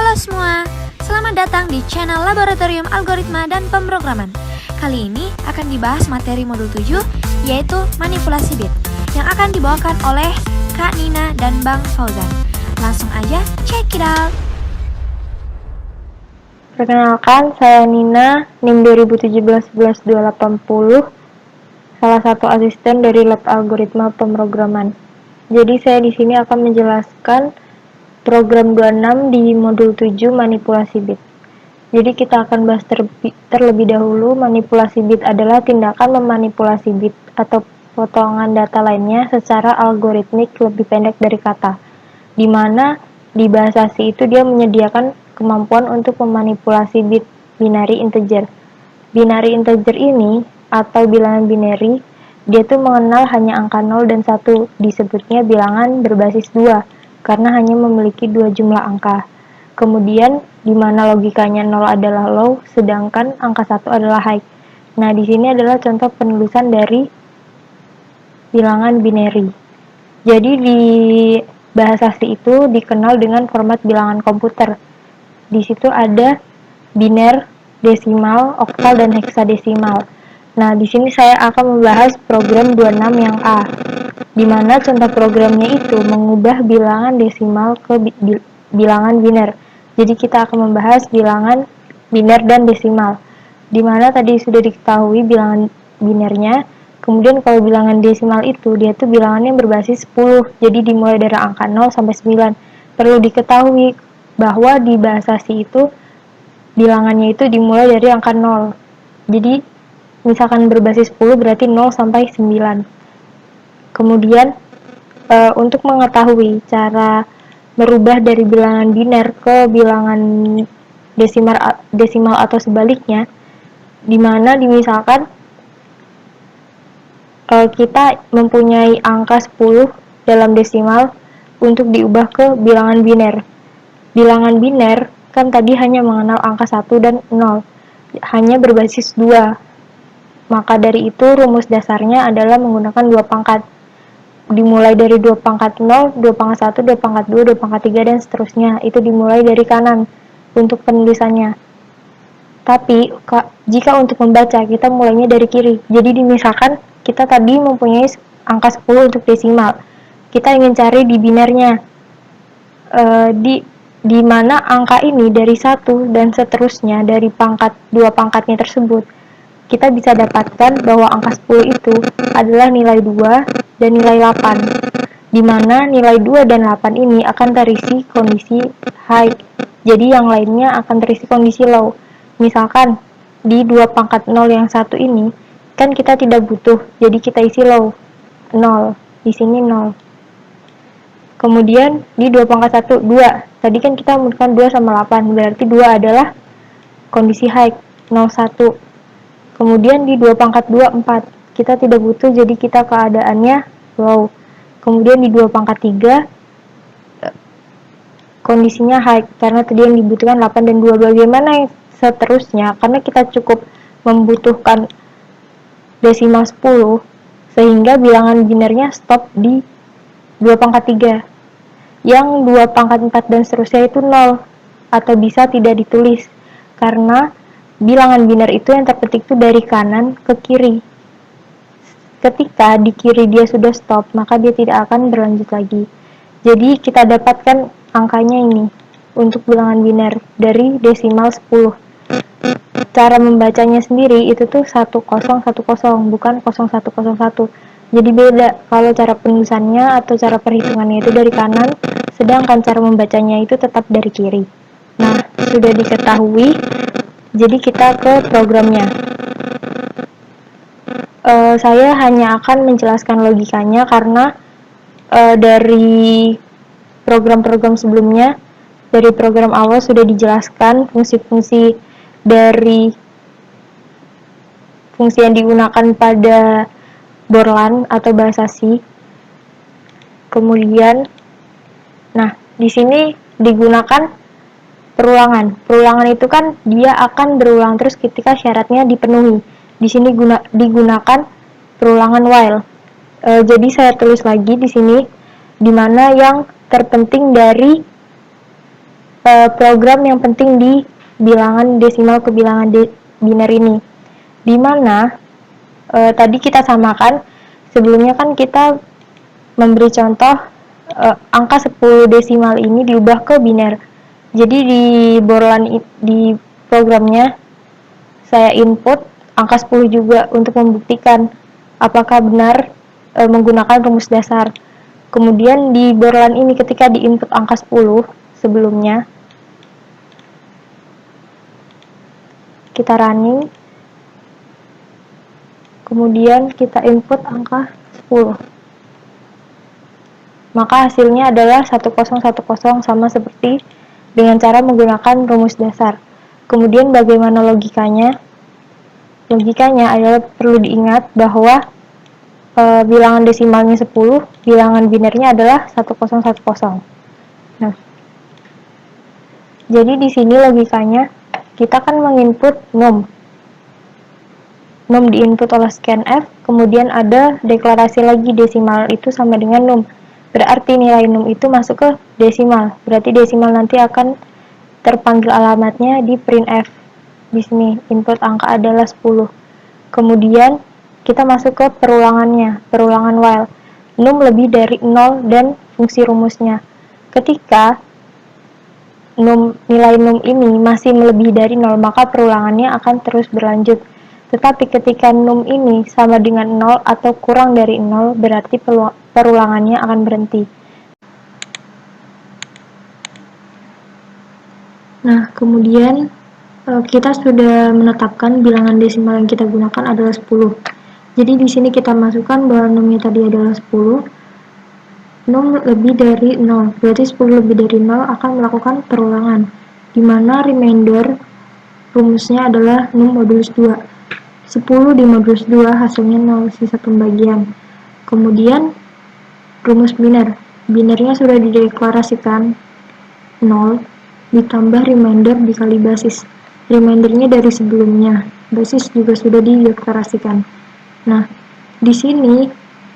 Halo semua, selamat datang di channel Laboratorium Algoritma dan Pemrograman. Kali ini akan dibahas materi modul 7, yaitu manipulasi bit, yang akan dibawakan oleh Kak Nina dan Bang Fauzan. Langsung aja check it out. Perkenalkan, saya Nina, NIM 2017-11280, salah satu asisten dari Lab Algoritma Pemrograman. Jadi saya di sini akan menjelaskan program 26 di modul 7 manipulasi bit. Jadi kita akan bahas terlebih dahulu. Manipulasi bit adalah tindakan memanipulasi bit atau potongan data lainnya secara algoritmik lebih pendek dari kata, di mana di bahasa C itu dia menyediakan kemampuan untuk memanipulasi bit binary integer. Binary integer ini atau bilangan binary, dia tuh mengenal hanya angka 0 dan 1, disebutnya bilangan berbasis 2 karena hanya memiliki 2 jumlah angka. Kemudian di mana logikanya 0 adalah low sedangkan angka 1 adalah high. Nah, di sini adalah contoh penulisan dari bilangan binary. Jadi di bahasa C itu dikenal dengan format bilangan komputer. Di situ ada biner, desimal, oktal, dan heksadesimal. Nah, di sini saya akan membahas program 26 yang A, di mana contoh programnya itu mengubah bilangan desimal ke bilangan biner. Jadi kita akan membahas bilangan biner dan desimal, di mana tadi sudah diketahui bilangan binernya. Kemudian kalau bilangan desimal itu, dia tuh bilangannya berbasis 10, jadi dimulai dari angka 0 sampai 9. Perlu diketahui bahwa di bahasa C itu bilangannya itu dimulai dari angka 0. Jadi misalkan berbasis 10 berarti 0 sampai 9. Kemudian untuk mengetahui cara merubah dari bilangan biner ke bilangan desimal atau sebaliknya, dimana misalkan kita mempunyai angka 10 dalam desimal untuk diubah ke bilangan biner. Bilangan biner kan tadi hanya mengenal angka 1 dan 0, hanya berbasis 2. Maka dari itu rumus dasarnya adalah menggunakan 2 pangkat. Dimulai dari 2 pangkat 0, 2 pangkat 1, 2 pangkat 2, 2 pangkat 3, dan seterusnya. Itu dimulai dari kanan untuk penulisannya. Tapi jika untuk membaca, kita mulainya dari kiri. Jadi misalkan kita tadi mempunyai angka 10 untuk desimal. Kita ingin cari di binernya. Di mana angka ini dari 1 dan seterusnya dari pangkat 2 pangkatnya tersebut, kita bisa dapatkan bahwa angka 10 itu adalah nilai 2 dan nilai 8, di mana nilai 2 dan 8 ini akan terisi kondisi high, jadi yang lainnya akan terisi kondisi low. Misalkan di 2 pangkat 0 yang 1 ini kan kita tidak butuh, jadi kita isi low 0, di sini 0. Kemudian di 2 pangkat 1, 2. Tadi kan kita membutuhkan 2 sama 8, berarti 2 adalah kondisi high, 0, 1. Kemudian di 2 pangkat 2, 4. Kita tidak butuh, jadi kita keadaannya low. Kemudian di 2 pangkat 3, kondisinya high, karena tadi yang dibutuhkan 8 dan 2. Bagaimana yang seterusnya? Karena kita cukup membutuhkan desimal 10, sehingga bilangan binernya stop di 2 pangkat 3. Yang 2 pangkat 4 dan seterusnya itu 0, atau bisa tidak ditulis, karena bilangan biner itu yang terpetik itu dari kanan ke kiri. Ketika di kiri dia sudah stop, maka dia tidak akan berlanjut lagi. Jadi kita dapatkan angkanya ini untuk bilangan biner dari desimal 10. Cara membacanya sendiri itu tuh 1010, bukan 0101. Jadi beda kalau cara penulisannya atau cara perhitungannya itu dari kanan, sedangkan cara membacanya itu tetap dari kiri. Nah, sudah diketahui. Jadi kita ke programnya. Saya hanya akan menjelaskan logikanya karena dari program-program sebelumnya, dari program awal sudah dijelaskan fungsi-fungsi dari fungsi yang digunakan pada Borland atau bahasa C. Kemudian, nah di sini digunakan perulangan. Perulangan itu kan dia akan berulang terus ketika syaratnya dipenuhi. Di sini digunakan perulangan while. Jadi saya tulis lagi di sini, di mana yang terpenting dari program yang penting di bilangan desimal ke bilangan biner ini, di mana tadi kita samakan. Sebelumnya kan kita memberi contoh angka 10 desimal ini diubah ke biner. Jadi di di programnya saya input angka 10 juga untuk membuktikan apakah benar menggunakan rumus dasar. Kemudian di borlan ini ketika di input angka 10 sebelumnya, kita running, kemudian kita input angka 10. Maka hasilnya adalah 1010 sama seperti dengan cara menggunakan rumus dasar. Kemudian bagaimana logikanya? Logikanya adalah perlu diingat bahwa bilangan desimalnya 10, bilangan binernya adalah 1010. Nah, jadi di sini logikanya kita kan menginput num. Num diinput oleh scanf, kemudian ada deklarasi lagi desimal itu sama dengan num. Berarti nilai num itu masuk ke desimal. Berarti desimal nanti akan terpanggil alamatnya di printf. Di sini input angka adalah 10. Kemudian kita masuk ke perulangannya, perulangan while. Num lebih dari 0 dan fungsi rumusnya. Ketika nilai num ini masih melebihi dari 0, maka perulangannya akan terus berlanjut. Tetapi ketika num ini sama dengan 0 atau kurang dari 0, berarti perulangannya akan berhenti. Nah, kemudian kita sudah menetapkan bilangan desimal yang kita gunakan adalah 10. Jadi di sini kita masukkan bahwa numnya tadi adalah 10. Num lebih dari 0, berarti 10 lebih dari 0 akan melakukan perulangan, di mana remainder rumusnya adalah num modulus 2. 10 di modulus 2 hasilnya 0, sisa pembagian. Kemudian rumus biner. Binernya sudah dideklarasikan 0 ditambah remainder dikali basis. Remindernya dari sebelumnya, basis juga sudah dideklarasikan. Nah, di sini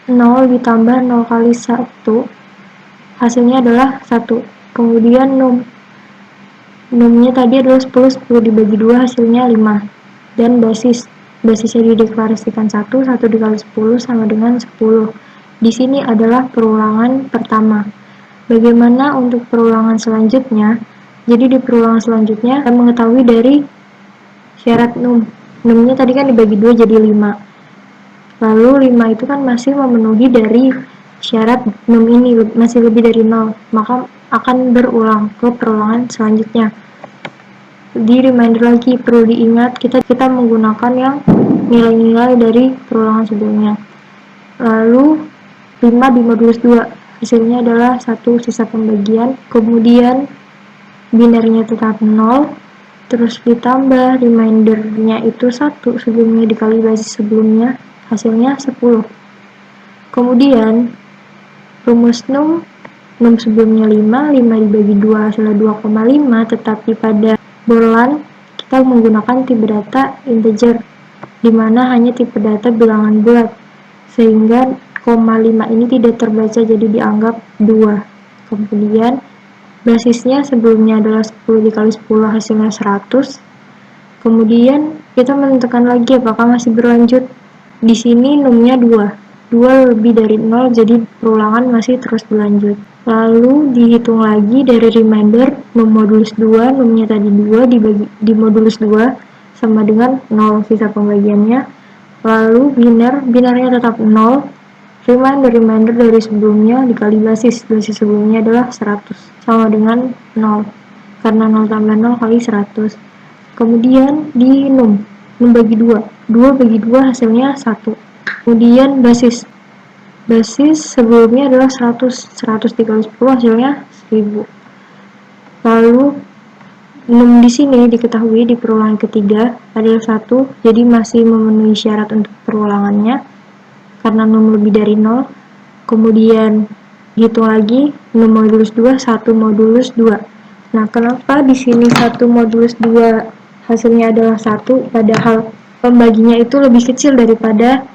0 ditambah 0 kali 1 hasilnya adalah 1. Kemudian numnya tadi adalah 10, 10 dibagi 2 hasilnya 5. Dan basisnya dideklarasikan 1 dikali 10 sama dengan 10. Di sini adalah perulangan pertama. Bagaimana untuk perulangan selanjutnya? Jadi di perulangan selanjutnya kita mengetahui dari syarat num. Numnya tadi kan dibagi 2 jadi 5. Lalu 5 itu kan masih memenuhi dari syarat num ini, masih lebih dari 0. Maka akan berulang ke perulangan selanjutnya. Di reminder lagi perlu diingat kita menggunakan yang nilai-nilai dari perulangan sebelumnya. Lalu 5 dimodulus 2 hasilnya adalah 1, sisa pembagian. Kemudian binernya tetap 0, terus ditambah remindernya itu 1 sebelumnya dikali basis sebelumnya, hasilnya 10. Kemudian rumus num sebelumnya 5 dibagi 2 hasilnya 2,5, tetapi pada borlan kita menggunakan tipe data integer, dimana hanya tipe data bilangan bulat, sehingga 0,5 ini tidak terbaca jadi dianggap 2. Kemudian basisnya sebelumnya adalah 10 dikali 10 hasilnya 100. Kemudian kita menentukan lagi apakah masih berlanjut. Di sini numnya 2. 2 lebih dari 0, jadi perulangan masih terus berlanjut. Lalu dihitung lagi dari remainder num modulus 2, numnya tadi 2 dibagi di modulus 2 sama dengan 0, sisa pembagiannya. Lalu binernya tetap 0. Remainder dari sebelumnya dikali basis sebelumnya adalah 100, sama dengan 0, karena 0 tambah 0 kali 100. Kemudian di num bagi 2 bagi 2 hasilnya 1. Kemudian basis sebelumnya adalah 100 dikali 10 hasilnya 1000. Lalu num di sini diketahui di perulangan ketiga adalah 1, jadi masih memenuhi syarat untuk perulangannya karena num lebih dari 0. Kemudian hitung lagi num modulus 2, 1 modulus 2. Nah, kenapa di sini 1 modulus 2 hasilnya adalah 1, padahal pembaginya itu lebih kecil daripada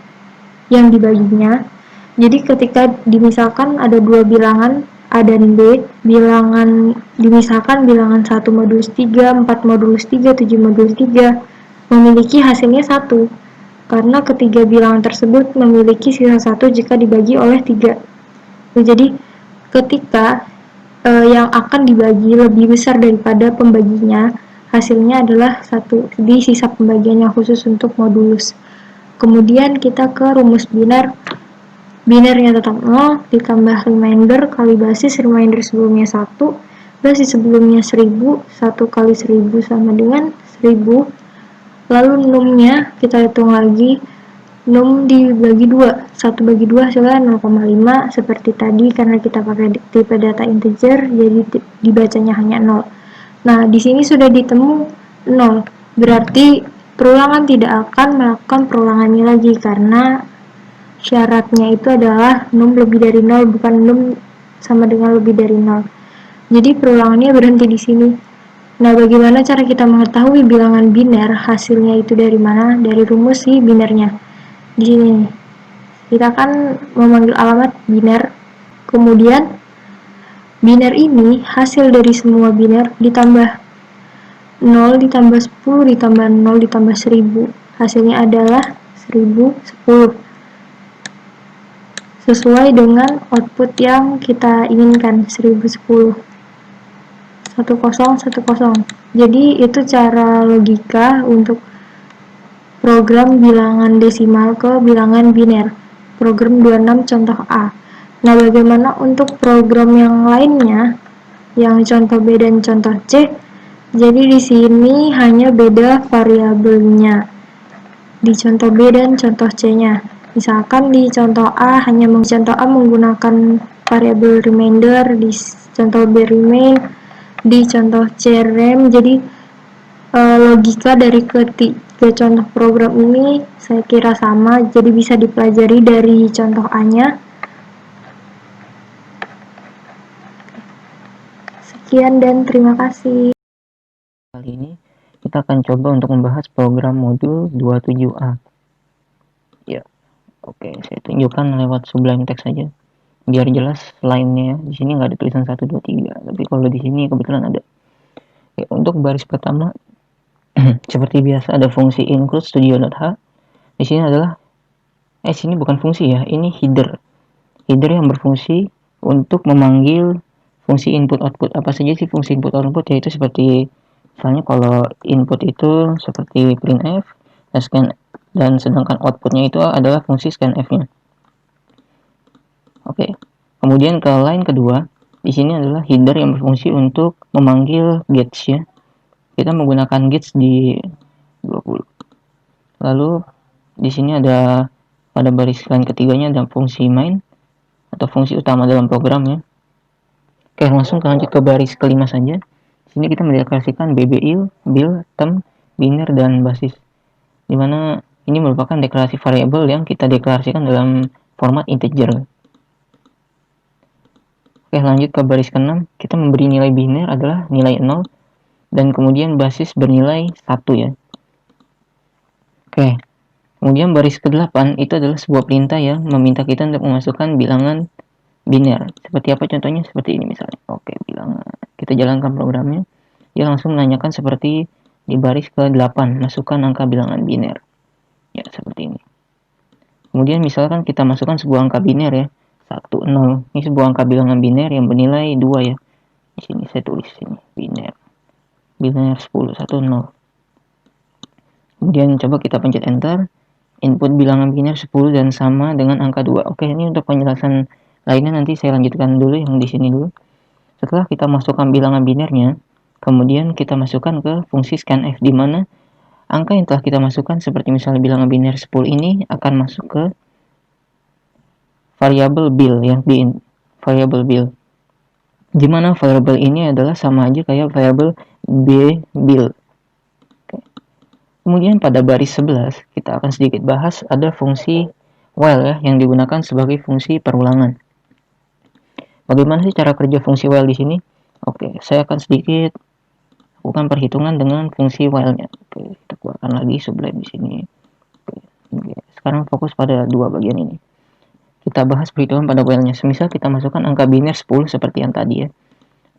yang dibaginya. Jadi ketika misalkan ada dua bilangan A dan B, bilangan misalkan bilangan 1 modulus 3, 4 modulus 3, 7 modulus 3 memiliki hasilnya 1 karena ketiga bilangan tersebut memiliki sisa 1 jika dibagi oleh 3. Jadi ketika yang akan dibagi lebih besar daripada pembaginya, hasilnya adalah 1 di sisa pembagian yang khusus untuk modulus. Kemudian kita ke rumus biner. Binernya tetap 0 ditambah remainder kali basis remainder sebelumnya 1, basis sebelumnya 1000, 1 kali 1000 sama dengan 1000. Lalu numnya kita hitung lagi, num dibagi 2, 1 bagi 2 hasilnya 0,5 seperti tadi karena kita pakai tipe data integer jadi dibacanya hanya 0. Nah, di sini sudah ditemu 0, berarti perulangan tidak akan melakukan perulangan ini lagi karena syaratnya itu adalah num lebih dari 0, bukan num sama dengan lebih dari 0. Jadi perulangannya berhenti di sini. Nah, bagaimana cara kita mengetahui bilangan biner hasilnya itu dari mana? Dari rumus si binernya. Di sini kita kan memanggil alamat biner. Kemudian biner ini hasil dari semua biner ditambah 0 ditambah 10 ditambah 0 ditambah 1000. Hasilnya adalah 1010. Sesuai dengan output yang kita inginkan, 1010. 1010. Jadi itu cara logika untuk program bilangan desimal ke bilangan biner. Program 26 contoh A. Nah, bagaimana untuk program yang lainnya? Yang contoh B dan contoh C. Jadi di sini hanya beda variabelnya. Di contoh B dan contoh C-nya. Misalkan di contoh A contoh A menggunakan variabel remainder, di contoh B remain, di contoh C rem. Jadi logika dari ketiga contoh program ini saya kira sama, jadi bisa dipelajari dari contoh A-nya. Sekian dan terima kasih. Kali ini kita akan coba untuk membahas program modul 27A. Ya, oke, saya tunjukkan lewat Sublime Text saja biar jelas lainnya. Di sini nggak ada tulisan 1, 2, 3, tapi kalau di sini kebetulan ada. Ya, untuk baris pertama seperti biasa ada fungsi include studio.h. Di sini adalah sini bukan fungsi ya, ini header yang berfungsi untuk memanggil fungsi input output. Apa saja sih fungsi input output? Yaitu seperti misalnya kalau input itu seperti printf dan scan, dan sedangkan outputnya itu adalah fungsi scanf-nya. Oke. Kemudian ke line kedua, di sini adalah header yang berfungsi untuk memanggil gets ya. Kita menggunakan gets di 20. Lalu di sini ada pada baris line ketiganya ada fungsi main atau fungsi utama dalam program ya. Oke, langsung lanjut ke baris kelima saja. Di sini kita mendeklarasikan BBIL, bil, tem, biner, dan basis. Dimana ini merupakan deklarasi variabel yang kita deklarasikan dalam format integer. Oke, lanjut ke baris ke-6. Kita memberi nilai biner adalah nilai 0 dan kemudian basis bernilai 1 ya. Oke. Kemudian baris ke-8 itu adalah sebuah perintah yang meminta kita untuk memasukkan bilangan biner. Seperti apa contohnya? Seperti ini misalnya. Oke, bilangan. Kita jalankan programnya. Dia langsung menanyakan seperti di baris ke-8, masukkan angka bilangan biner. Ya, seperti ini. Kemudian misalkan kita masukkan sebuah angka biner ya. 1, 0. Ini sebuah angka bilangan biner yang bernilai 2 ya. Di sini saya tulis ini biner. Biner 10, 1, 0. Kemudian coba kita pencet enter. Input bilangan biner 10 dan sama dengan angka 2. Oke, ini untuk penjelasan lainnya nanti saya lanjutkan dulu yang di sini dulu. Setelah kita masukkan bilangan binernya, kemudian kita masukkan ke fungsi scanf, di mana angka yang telah kita masukkan seperti misalnya bilangan biner 10 ini akan masuk ke variabel bil yang di variabel bil. Di mana variabel ini adalah sama aja kayak variabel b bil. Oke. Kemudian pada baris 11 kita akan sedikit bahas ada fungsi while ya yang digunakan sebagai fungsi perulangan. Bagaimana sih cara kerja fungsi while di sini? Oke, saya akan sedikit lakukan perhitungan dengan fungsi while-nya. Oke, kita keluarkan lagi Sublime di sini. Oke, sekarang fokus pada dua bagian ini. kita bahas perhitungan pada while-nya. Semisal kita masukkan angka biner 10 seperti yang tadi ya.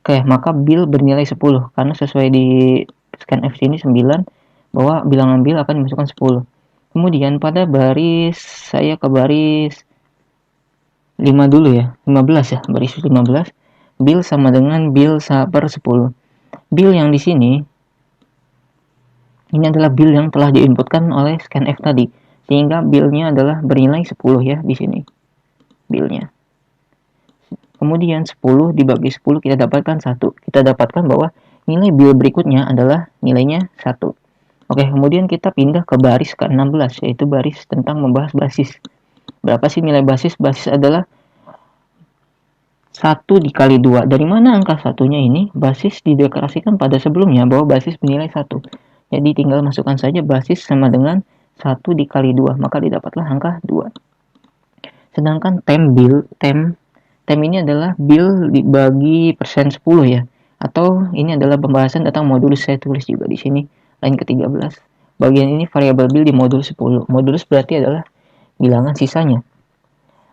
Oke, maka bill bernilai 10 karena sesuai di scanf ini 9 bahwa bilangan bill akan dimasukkan 10. Kemudian pada baris, saya ke baris 5 dulu ya, 15 ya, baris 15. Bill sama dengan bill per 10. Bill yang di sini ini adalah bill yang telah diinputkan oleh scanf tadi, sehingga billnya adalah bernilai 10 ya di sini. Billnya. Kemudian 10 dibagi 10 kita dapatkan 1. Kita dapatkan bahwa nilai bill berikutnya adalah nilainya 1. Oke, kemudian kita pindah ke baris ke-16, yaitu baris tentang membahas basis. Berapa sih nilai basis? Basis adalah 1 dikali 2. Dari mana angka satunya ini? Basis dideklarasikan pada sebelumnya bahwa basis bernilai 1. Jadi tinggal masukkan saja basis sama dengan 1 dikali 2. Maka didapatlah angka 2. Sedangkan tem ini adalah bill dibagi persen 10 ya. Atau ini adalah pembahasan tentang modulus, saya tulis juga di sini, line ke-13. Bagian ini variabel bill di modul 10. Modulus berarti adalah bilangan sisanya.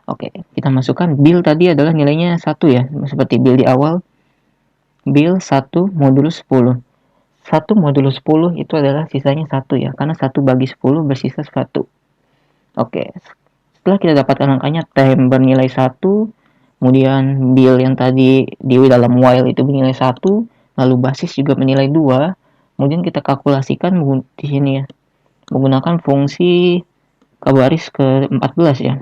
Oke, kita masukkan bill tadi adalah nilainya 1 ya. Seperti bill di awal. Bill 1 modulus 10. 1 modulus 10 itu adalah sisanya 1 ya. Karena 1 bagi 10 bersisa 1. Oke, setelah kita dapatkan angkanya, tem bernilai 1. Kemudian bill yang tadi di dalam while itu bernilai 1. Lalu basis juga bernilai 2. Kemudian kita kalkulasikan di sini ya. Menggunakan fungsi ke baris ke-14 ya.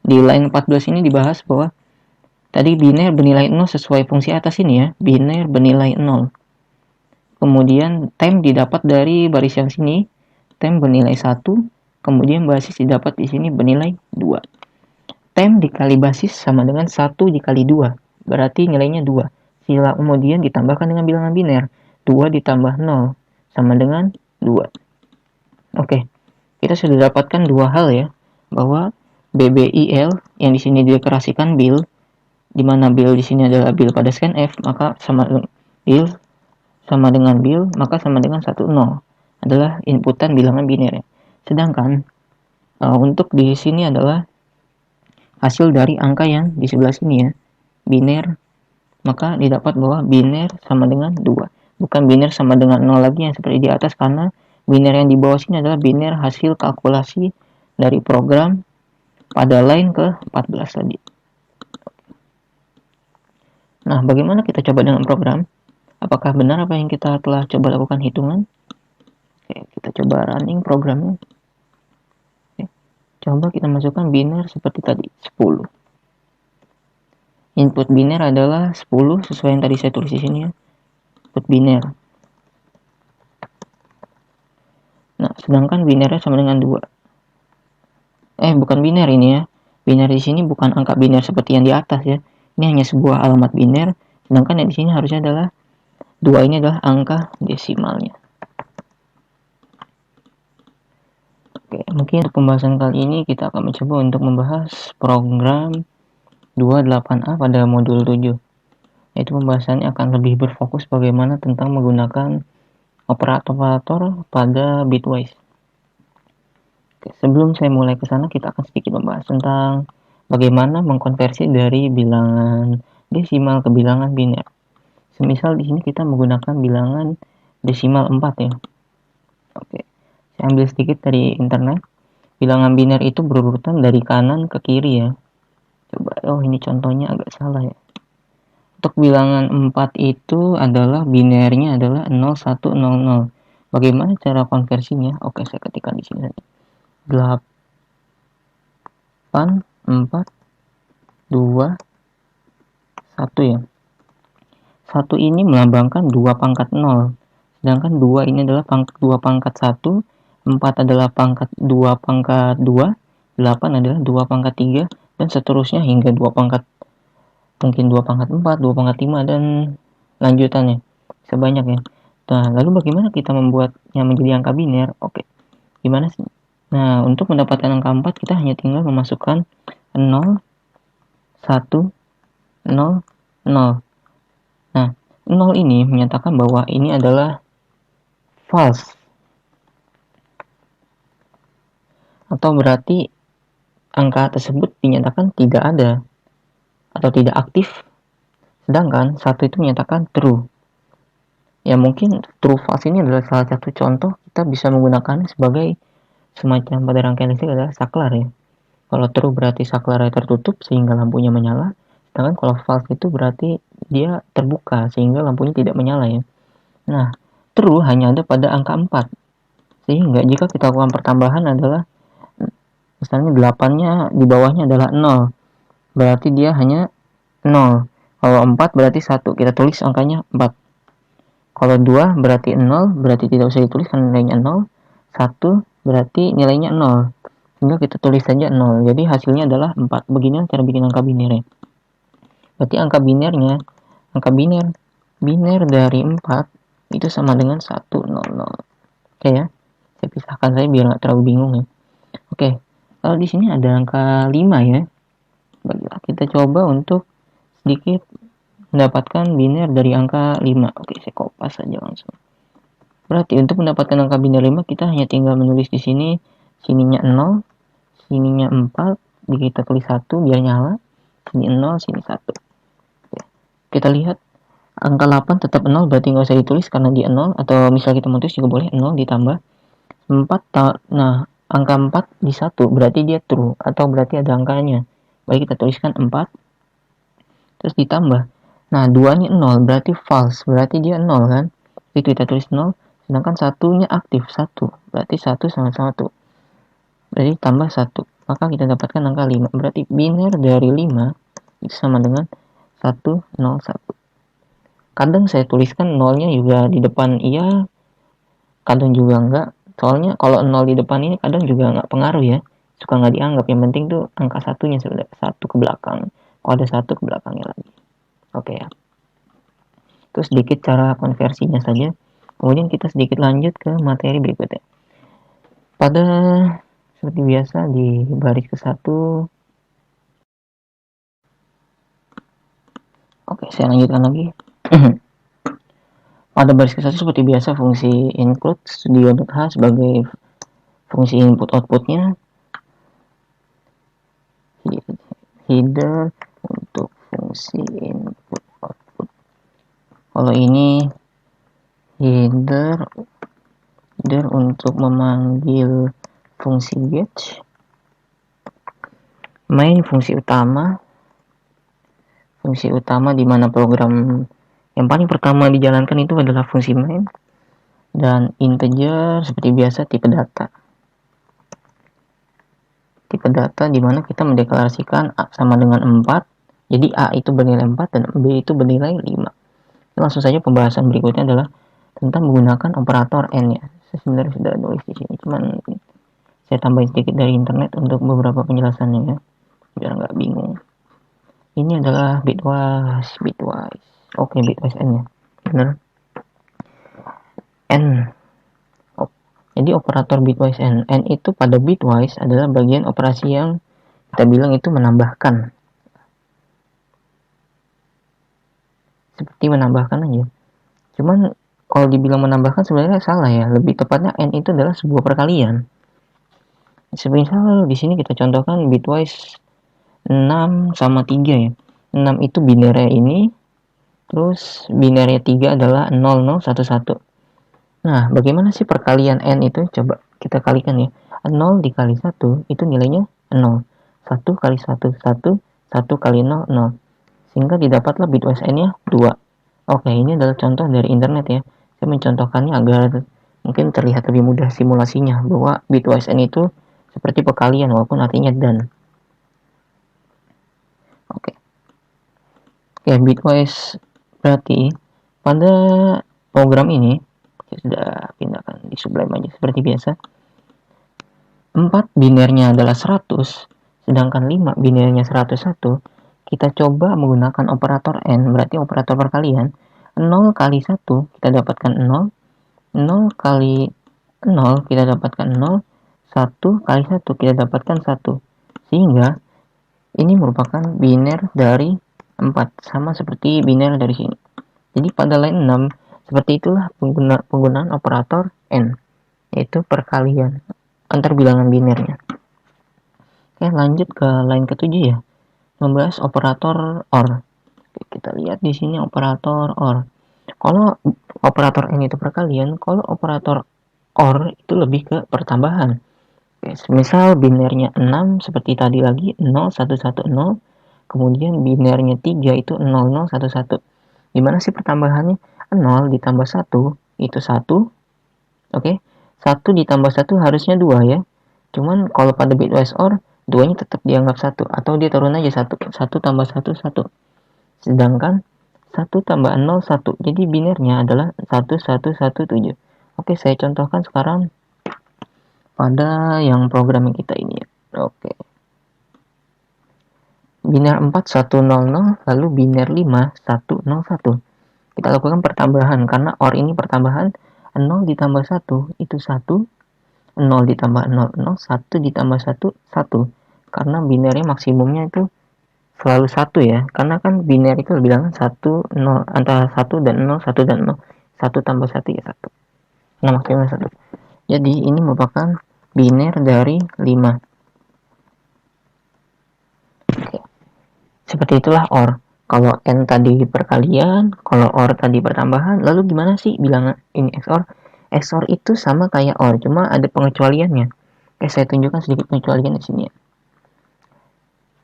Di line 14 ini dibahas bahwa tadi biner bernilai 0 sesuai fungsi atas ini ya. Biner bernilai 0. Kemudian tem didapat dari baris yang sini. Tem bernilai 1. Kemudian basis didapat di sini bernilai 2. Tem dikali basis sama dengan 1 dikali 2. Berarti nilainya 2. Sila kemudian ditambahkan dengan bilangan biner. 2 ditambah 0 sama dengan 2. Oke. Kita sudah dapatkan dua hal ya. Bahwa BBIL yang di sini dideklarasikan bill, di mana bill di sini adalah bill pada scanf, maka sama dengan bill, maka sama dengan 10 adalah inputan bilangan biner ya. Sedangkan untuk di sini adalah hasil dari angka yang di sebelah sini ya, biner, maka didapat bahwa biner sama dengan 2. Bukan biner sama dengan 0 lagi yang seperti di atas, karena biner yang di bawah sini adalah biner hasil kalkulasi dari program pada line ke-14 tadi. Nah, bagaimana kita coba dengan program? Apakah benar apa yang kita telah coba lakukan hitungan? Oke, kita coba running programnya. Oke, coba kita masukkan biner seperti tadi, 10. Input biner adalah 10 sesuai yang tadi saya tulis di sini ya. Input biner. Nah, sedangkan binernya sama dengan 2. Bukan biner ini ya. Biner di sini bukan angka biner seperti yang di atas ya. Ini hanya sebuah alamat biner. Sedangkan yang di sini harusnya adalah 2 ini adalah angka desimalnya. Oke, mungkin untuk pembahasan kali ini kita akan mencoba untuk membahas program 28A pada modul 7. Yaitu pembahasannya akan lebih berfokus bagaimana tentang menggunakan operator-operator pada bitwise. Oke, sebelum saya mulai ke sana, kita akan sedikit membahas tentang bagaimana mengkonversi dari bilangan desimal ke bilangan biner. Semisal di sini kita menggunakan bilangan desimal 4 ya. Oke, saya ambil sedikit dari internet. Bilangan biner itu berurutan dari kanan ke kiri ya. Coba, ini contohnya agak salah ya. Untuk bilangan 4 itu adalah binernya adalah 0100. Bagaimana cara konversinya? Oke, saya ketikkan di sini. 8, 4, 2, 1 ya. 1 ini melambangkan 2 pangkat 0. Sedangkan 2 ini adalah 2 pangkat 1. 4 adalah 2 pangkat 2. 8 adalah 2 pangkat 3. Dan seterusnya hingga 2 pangkat, mungkin 2 pangkat 4, 2 pangkat 5, dan lanjutannya. Sebanyak ya. Nah, lalu bagaimana kita membuatnya menjadi angka biner? Oke, gimana sih? Nah, untuk mendapatkan angka 4, kita hanya tinggal memasukkan 0, 1, 0, 0. Nah, 0 ini menyatakan bahwa ini adalah false. Atau berarti angka tersebut dinyatakan tidak ada atau tidak aktif, sedangkan 1 itu menyatakan true. Ya mungkin true false ini adalah salah satu contoh kita bisa menggunakan sebagai semacam pada rangkaian listrik adalah saklar ya. Kalau true berarti saklarnya tertutup sehingga lampunya menyala, sedangkan kalau false itu berarti dia terbuka sehingga lampunya tidak menyala ya. Nah, true hanya ada pada angka 4. Sehingga jika kita lakukan pertambahan adalah misalnya 8-nya di bawahnya adalah 0. Berarti dia hanya 0. Kalau 4 berarti 1. Kita tulis angkanya 4. Kalau 2 berarti 0, berarti tidak usah ditulis karena nilainya 0. 1 berarti nilainya 0. Sehingga kita tulis saja 0. Jadi hasilnya adalah 4. Begini cara bikin angka biner ya. Berarti angka biner dari 4 itu sama dengan 100. Oke ya. Saya pisahkan saja biar nggak terlalu bingung ya. Oke. Kalau di sini ada angka 5 ya. Baiklah, kita coba untuk sedikit mendapatkan biner dari angka 5. Oke, saya kopas saja langsung. Berarti untuk mendapatkan angka biner 5 kita hanya tinggal menulis di sini sininya 0, sininya 4, kita tulis 1 biar nyala. Sini 0, sini 1. Oke. Kita lihat angka 8 tetap 0 berarti nggak usah ditulis karena dia 0, atau misal kita mau tulis juga boleh 0 ditambah 4. Nah, angka 4 di 1 berarti dia true atau berarti ada angkanya. Baik, kita tuliskan 4 terus ditambah. Nah, 2 ini 0 berarti false, berarti dia 0 kan. Itu kita tulis 0, sedangkan 1-nya aktif 1, berarti 1 sama 1. Berarti tambah 1, maka kita dapatkan angka 5. Berarti biner dari 5 itu sama dengan 101. Kadang saya tuliskan 0-nya juga di depan iya, kadang juga enggak. Soalnya kalau 0 di depan ini kadang juga enggak pengaruh ya. Suka enggak dianggap. Yang penting tuh angka 1-nya sudah 1 ke belakang. Kalau ada 1 ke belakangnya lagi. Oke ya. Itu sedikit cara konversinya saja. Kemudian kita sedikit lanjut ke materi berikutnya. Pada seperti biasa di baris ke-1. Oke, saya lanjutkan lagi. Pada baris ke-1 seperti biasa fungsi include studio.h sebagai fungsi input outputnya. Header untuk fungsi input output. Kalau ini header untuk memanggil fungsi get. Main fungsi utama di mana program yang paling pertama dijalankan itu adalah fungsi main, dan integer seperti biasa tipe data di mana kita mendeklarasikan A sama dengan 4. Jadi A itu bernilai 4 dan B itu bernilai 5. Langsung saja pembahasan berikutnya adalah tentang menggunakan operator N ya. Saya sebenarnya sudah nulis di sini, cuman saya tambahin sedikit dari internet untuk beberapa penjelasannya ya, biar nggak bingung. Ini adalah bitwise. Oke, bitwise N ya, benar. N. Jadi operator bitwise N itu pada bitwise adalah bagian operasi yang kita bilang itu menambahkan. Seperti menambahkan aja. Cuman kalau dibilang menambahkan sebenarnya salah ya. Lebih tepatnya N itu adalah sebuah perkalian. Semisal di sini kita contohkan bitwise 6 sama 3 ya. 6 itu binernya ini, terus binernya 3 adalah 0011. Nah, bagaimana sih perkalian N itu? Coba kita kalikan ya. 0 dikali 1 itu nilainya 0. 1 kali 1, 1 kali 0, 0. Sehingga didapatlah bitwise N-nya 2. Oke, ini adalah contoh dari internet ya. Saya mencontohkannya agar mungkin terlihat lebih mudah simulasinya, bahwa bitwise N itu seperti perkalian walaupun artinya dan. Oke. Ya, bitwise berarti pada program ini sudah pindahkan di Sublime aja seperti biasa. 4 binernya adalah 100, sedangkan 5 binernya 101. Kita coba menggunakan operator N, berarti operator perkalian. 0 kali 1 kita dapatkan 0, 0 kali 0 kita dapatkan 0, 1 kali 1 kita dapatkan 1. Sehingga ini merupakan biner dari 4, sama seperti biner dari sini. Jadi pada line 6 seperti itulah penggunaan operator N, yaitu perkalian antar bilangan binernya. Oke, lanjut ke line ke-7 ya. Membahas operator OR. Oke, kita lihat di sini operator OR. Kalau operator N itu perkalian, kalau operator OR itu lebih ke pertambahan. Oke, misal binernya 6 seperti tadi lagi 0 1 1 0, kemudian binernya 3 itu 0 0 1 1. Gimana sih pertambahannya? 0 ditambah 1 itu 1. Oke. 1 ditambah 1 harusnya 2 ya. Cuman kalau pada bitwise OR, 2-nya tetap dianggap 1 atau dia turun aja 1. 1 tambah 1 1. Sedangkan 1 tambah 0 1. Jadi binernya adalah 1 1 1 7. Oke, saya contohkan sekarang pada yang programming kita ini ya. Oke. Biner 4 1 0 0 lalu biner 5 1 0 1. Kita lakukan pertambahan karena OR ini pertambahan. 0 ditambah 1 itu 1. 0 ditambah 0 0, 1 ditambah 1 1. Karena binernya maksimumnya itu selalu 1 ya. Karena kan biner itu bilangan 1 0 antara 1 dan 0 1 dan 0. 1 tambah 1 ya 1. Nah, maksimumnya 1. Jadi ini merupakan biner dari 5. Oke. Seperti itulah OR. Kalau N tadi perkalian, kalau OR tadi pertambahan, lalu gimana sih bilangan ini XOR? XOR itu sama kayak OR, cuma ada pengecualiannya. Oke, saya tunjukkan sedikit pengecualian di sini ya.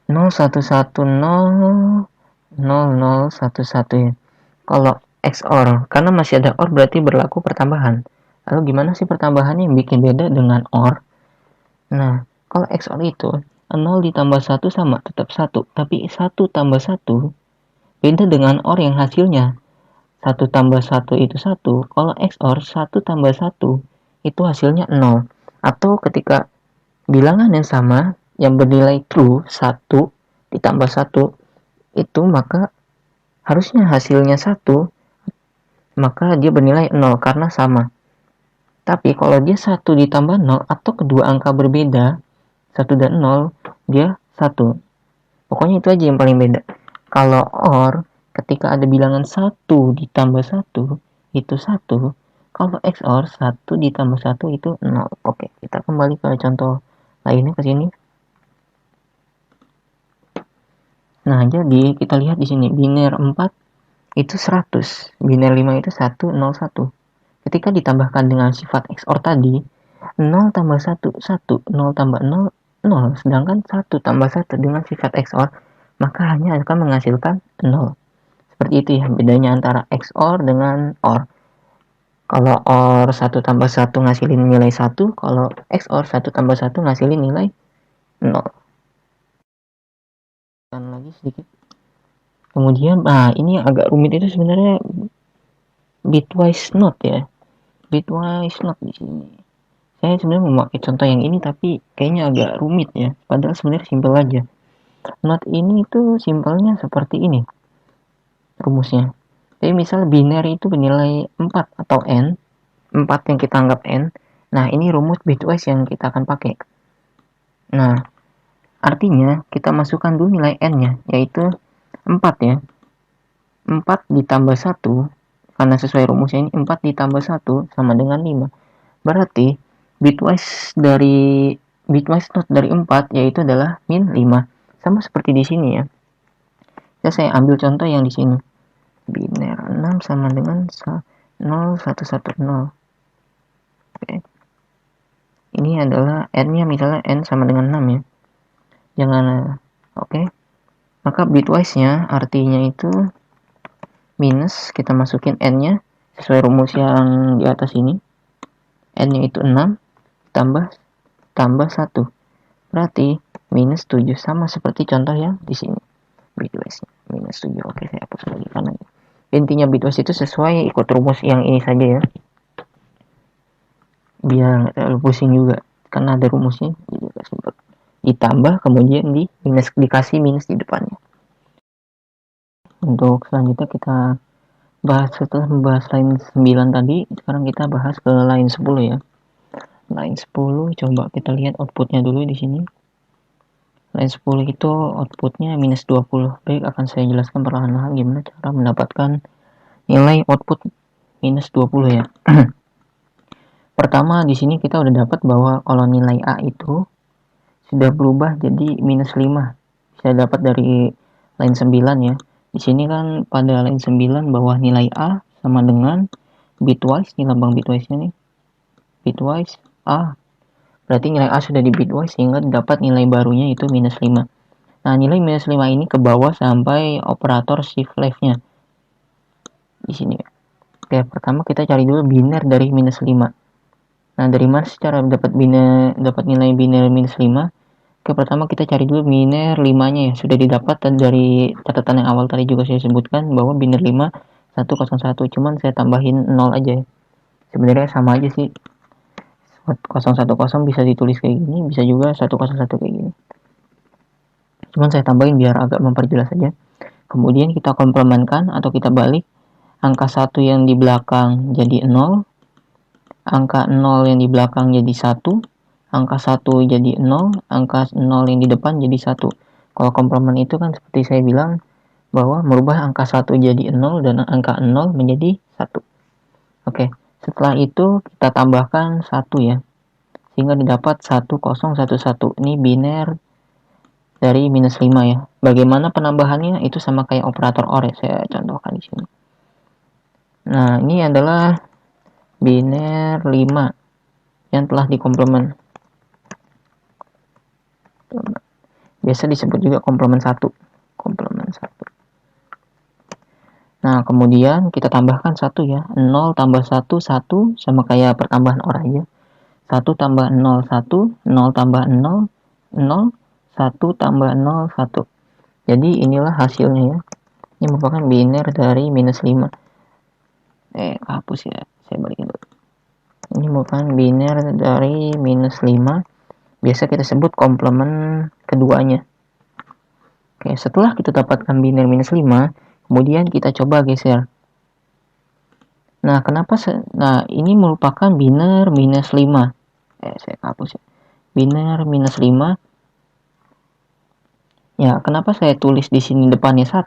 0 1 1 0 0 0 1 1 ya. Kalau XOR, karena masih ada OR berarti berlaku pertambahan. Lalu gimana sih pertambahannya yang bikin beda dengan OR? Nah, kalau XOR itu 0 ditambah 1 sama tetap 1, tapi 1 tambah 1 beda dengan OR yang hasilnya 1 tambah 1 itu 1. Kalau XOR 1 tambah 1 itu hasilnya 0. Atau ketika bilangan yang sama yang bernilai true 1 ditambah 1 itu, maka harusnya hasilnya 1, maka dia bernilai 0 karena sama. Tapi kalau dia 1 ditambah 0 atau kedua angka berbeda 1 dan 0, dia 1. Pokoknya itu aja yang paling beda. Kalau OR, ketika ada bilangan 1 ditambah 1, itu 1. Kalau XOR, 1 ditambah 1 itu 0. Oke, kita kembali ke contoh lainnya ke sini. Nah, jadi kita lihat di sini, biner 4 itu 100. Biner 5 itu 1, 0, 1. Ketika ditambahkan dengan sifat XOR tadi, 0 tambah 1, 1. 0 tambah 0, 0. Sedangkan 1 tambah 1 dengan sifat XOR, maka hanya akan menghasilkan 0. Seperti itu ya bedanya antara XOR dengan OR. Kalau OR 1 tambah 1 ngasilin nilai 1, kalau XOR 1 tambah 1 ngasilin nilai 0. Dan lagi sedikit. Kemudian, ini yang agak rumit itu sebenarnya bitwise not ya. Bitwise not di sini. Saya sebenarnya memakai contoh yang ini tapi kayaknya agak rumit ya. Padahal sebenarnya simpel aja. Not ini itu simpelnya seperti ini rumusnya. Jadi misal binary itu bernilai 4 atau N, 4 yang kita anggap N. Nah, ini rumus bitwise yang kita akan pakai. Nah, artinya kita masukkan dulu nilai N-nya, yaitu 4 ya. 4 ditambah 1, karena sesuai rumusnya ini 4 ditambah 1 sama dengan 5. Berarti bitwise not dari 4 yaitu adalah min 5. Sama seperti di sini ya. Saya ambil contoh yang di sini. Biner 6 sama dengan 0 1 1 0. Oke. Ini adalah N-nya misalnya N sama dengan 6 ya. Jangan oke. Maka bitwise-nya artinya itu minus, kita masukin N-nya sesuai rumus yang di atas ini. N-nya itu 6 tambah 1. Berarti minus 7 sama seperti contoh yang di sini. Bitwise-nya minus 7. Oke, saya hapus lagi karena intinya bitwise itu sesuai ikut rumus yang ini saja ya. Biar nggak terlalu pusing juga karena ada rumusnya, jadi agak simpel. Ditambah kemudian dikasih minus di depannya. Untuk selanjutnya kita bahas, setelah membahas line 9 tadi, sekarang kita bahas ke line 10 ya. Line 10 coba kita lihat outputnya dulu di sini. Line 10 itu outputnya minus 20. Baik, akan saya jelaskan perlahan-lahan gimana cara mendapatkan nilai output minus 20 ya. Pertama di sini kita udah dapat bahwa kalau nilai A itu sudah berubah jadi minus 5. Saya dapat dari line 9 ya. Di sini kan pada line 9 bawah nilai A sama dengan bitwise, ini lambang bitwise-nya nih. Bitwise A. Berarti nilai A sudah di bitwise sehingga dapat nilai barunya itu minus 5. Nah, nilai minus 5 ini ke bawah sampai operator shift left-nya. Di sini. Oke, pertama kita cari dulu biner dari minus 5. Nah, dari mana cara dapat nilai biner minus 5? Oke, pertama kita cari dulu biner 5-nya ya. Sudah didapat dari catatan yang awal tadi juga saya sebutkan bahwa biner 5 101, cuman saya tambahin 0 aja ya. Sebenarnya sama aja sih. 010 bisa ditulis kayak gini, bisa juga 101 kayak gini. Cuman saya tambahin biar agak memperjelas aja. Kemudian kita komplementkan atau kita balik. Angka 1 yang di belakang jadi 0. Angka 0 yang di belakang jadi 1. Angka 1 jadi 0. Angka 0 yang di depan jadi 1. Kalau komplement itu kan seperti saya bilang bahwa merubah angka 1 jadi 0 dan angka 0 menjadi 1. Oke, setelah itu kita tambahkan 1 ya. Sehingga didapat 1011. Ini biner dari minus 5 ya. Bagaimana penambahannya? Itu sama kayak operator OR ya, saya contohkan di sini. Nah, ini adalah biner 5 yang telah dikomplement. Biasa disebut juga komplement 1. Komplement 1. Nah, kemudian kita tambahkan 1 ya. 0 tambah 1, 1 sama kayak pertambahan OR aja. 1 tambah 0, 1. 0 tambah 0, 0. 1 tambah 0, 1. Jadi inilah hasilnya ya. Ini merupakan biner dari minus 5. Hapus ya. Saya balikin dulu. Ini merupakan biner dari minus 5. Biasa kita sebut komplement keduanya. Oke, setelah kita dapatkan biner minus 5, kemudian kita coba geser. Nah, nah, ini merupakan biner minus 5. Saya hapus ya. Biner minus 5. Ya, kenapa saya tulis di sini depannya 1?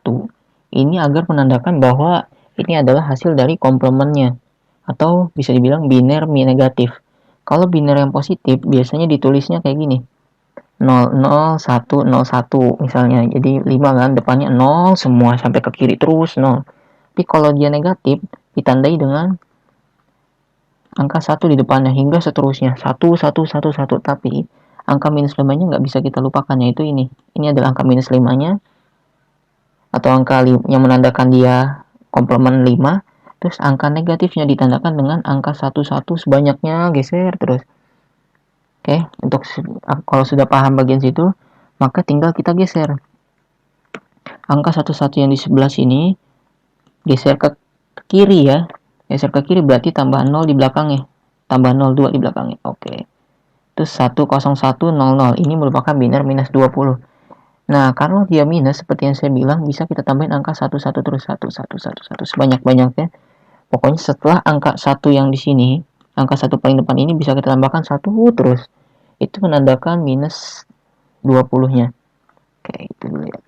Ini agar menandakan bahwa ini adalah hasil dari komplementnya. Atau bisa dibilang biner negatif. Kalau biner yang positif, biasanya ditulisnya kayak gini. 0, 0, 1, 0, 1 misalnya. Jadi 5 kan, depannya 0 semua sampai ke kiri terus 0. Tapi kalau dia negatif, ditandai dengan angka 1 di depannya hingga seterusnya. 1, 1, 1, 1. Tapi angka minus 5-nya nggak bisa kita lupakan, yaitu ini. Ini adalah angka minus 5-nya. Atau angka yang menandakan dia komplement 5. Terus angka negatifnya ditandakan dengan angka 1, 1 sebanyaknya, geser terus. Oke, untuk kalau sudah paham bagian situ, maka tinggal kita geser. Angka 11 yang di sebelah sini, geser ke kiri ya. Geser ke kiri berarti tambah 0 di belakangnya. Tambah 02 di belakangnya. Oke. Terus 10100. Ini merupakan biner minus 20. Nah, kalau dia minus, seperti yang saya bilang, bisa kita tambahin angka 11 terus 1 sebanyak-banyaknya. Pokoknya setelah angka 1 yang di sini, angka 1 paling depan ini bisa kita tambahkan 1 terus. Itu menandakan minus 20-nya. Oke, itu dulu ya.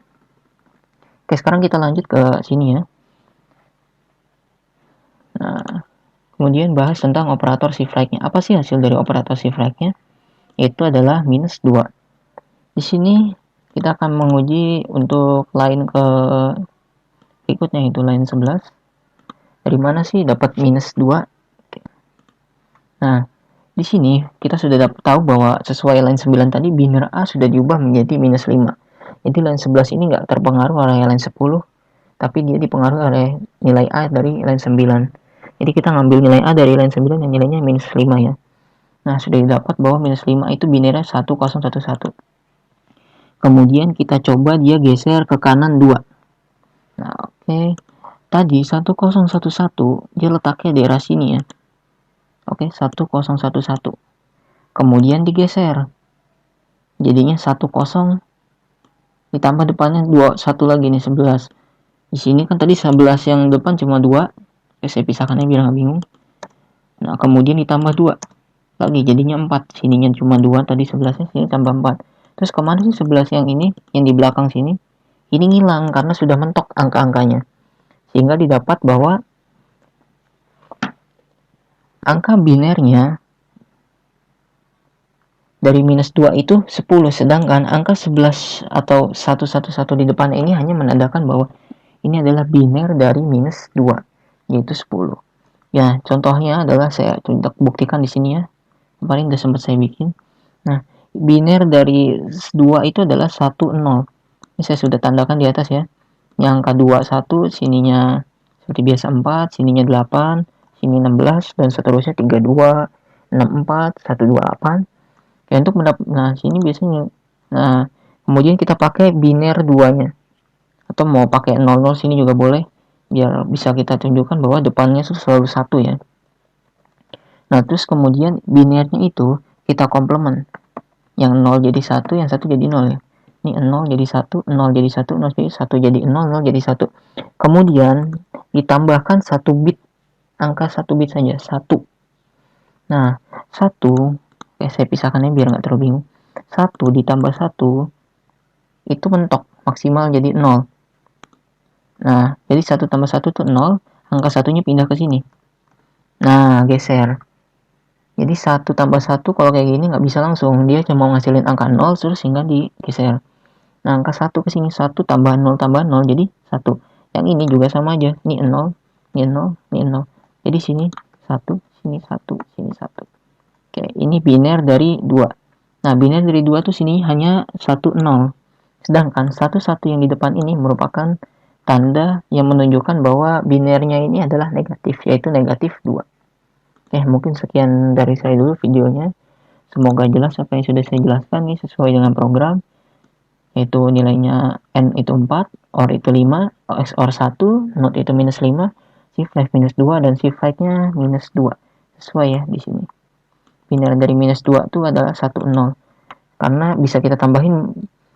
Oke, sekarang kita lanjut ke sini ya. Nah, kemudian bahas tentang operator shift right-nya. Apa sih hasil dari operator shift right-nya? Itu adalah minus 2. Di sini kita akan menguji untuk line ke berikutnya, itu line 11. Dari mana sih dapat minus 2? Nah, di sini kita sudah tahu bahwa sesuai line 9 tadi, biner A sudah diubah menjadi minus 5. Jadi line 11 ini nggak terpengaruh oleh line 10, tapi dia dipengaruhi oleh nilai A dari line 9. Jadi kita ngambil nilai A dari line 9 yang nilainya minus 5 ya. Nah, sudah didapat bahwa minus 5 itu binernya 1011. Kemudian kita coba dia geser ke kanan 2. Nah, oke. Tadi 1011 dia letaknya daerah sini ya. Oke, 1011. Kemudian digeser. Jadinya 10 ditambah depannya 1 lagi nih 11. Di sini kan tadi 11 yang depan cuma 2. Saya pisahkannya biar nggak bingung. Nah, kemudian ditambah 2 lagi jadinya 4. Sininya cuma 2, tadi 11-nya, sini tambah 4. Terus kemana sih 11 yang ini, yang di belakang sini? Ini ngilang karena sudah mentok angka-angkanya. Sehingga didapat bahwa angka binernya dari minus 2 itu 10, sedangkan angka 11 atau 111 di depan ini hanya menandakan bahwa ini adalah biner dari minus 2, yaitu 10. Ya, contohnya adalah saya buktikan di sini ya. Kemarin udah sempat saya bikin. Nah, biner dari 2 itu adalah 1, 0. Ini saya sudah tandakan di atas ya. Yang angka 2, 1, sininya seperti biasa 4, sininya 8, sini 16, dan seterusnya 32, 64, 128. Ya, untuk nah sini biasanya. Nah, kemudian kita pakai biner 2-nya. Atau mau pakai 00 sini juga boleh. Biar bisa kita tunjukkan bahwa depannya itu selalu 1 ya. Nah, terus kemudian binernya itu kita komplement. Yang 0 jadi 1, yang 1 jadi 0 ya. Ini 0 jadi 1, 0 jadi 1, 0 jadi 1 jadi 0, 0 jadi 1. Kemudian ditambahkan 1 bit. Angka 1 bit saja, 1. Nah, 1, saya pisahkannya biar nggak terlalu bingung. 1 ditambah 1 itu mentok, maksimal jadi 0. Nah, jadi 1 tambah 1 itu 0, angka 1-nya pindah ke sini. Nah, geser. Jadi 1 tambah 1 kalau kayak gini nggak bisa langsung, dia cuma ngasilin angka 0 terus sehingga digeser. Nah, angka 1 ke sini, 1 tambah 0 jadi 1. Yang ini juga sama aja, ini 0, ini 0, ini 0. Jadi sini 1, sini 1, sini 1. Oke, ini biner dari 2. Nah, biner dari 2 tuh sini hanya 1, 0. Sedangkan 1, 1 yang di depan ini merupakan tanda yang menunjukkan bahwa binernya ini adalah negatif, yaitu negatif 2. Oke, mungkin sekian dari saya dulu videonya. Semoga jelas apa yang sudah saya jelaskan nih sesuai dengan program. Yaitu nilainya N itu 4, OR itu 5, XOR 1, NOT itu minus 5, shift left minus 2, dan shift right-nya minus 2. Sesuai ya di sini. Biner dari minus 2 itu adalah 1, 0. Karena bisa kita tambahin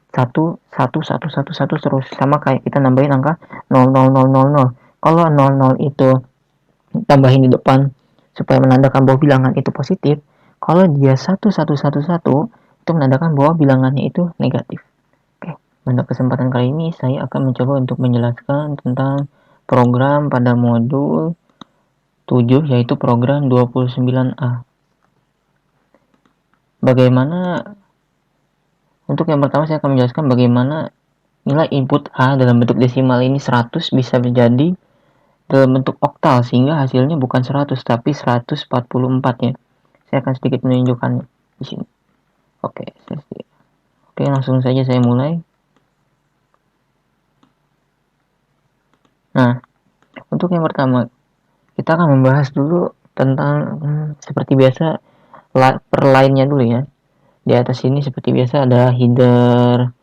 1, 1, 1, 1, 1 terus. Sama kayak kita nambahin angka 0, 0, 0, 0, 0. Kalau 0, 0 itu tambahin di depan supaya menandakan bahwa bilangan itu positif. Kalau dia 1, 1, 1, 1, itu menandakan bahwa bilangannya itu negatif. Oke, pada kesempatan kali ini saya akan mencoba untuk menjelaskan tentang program pada modul 7, yaitu program 29A. Bagaimana, untuk yang pertama saya akan menjelaskan bagaimana nilai input A dalam bentuk desimal ini 100 bisa menjadi dalam bentuk oktal, sehingga hasilnya bukan 100 tapi 144 ya. Saya akan sedikit menunjukkannya di sini. Oke, langsung saja saya mulai. Nah, untuk yang pertama kita akan membahas dulu tentang seperti biasa per line-nya dulu ya. Di atas ini seperti biasa ada header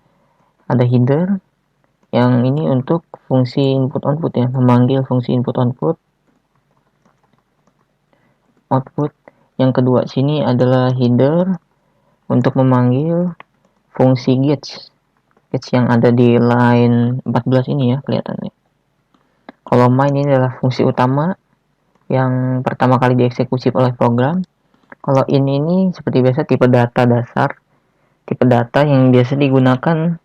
yang ini untuk fungsi input output ya, memanggil fungsi input output. Yang kedua sini adalah header untuk memanggil fungsi gauge yang ada di line 14 ini ya, kelihatannya. Kalau main ini adalah fungsi utama yang pertama kali dieksekusi oleh program. Kalau ini seperti biasa tipe data dasar, tipe data yang biasa digunakan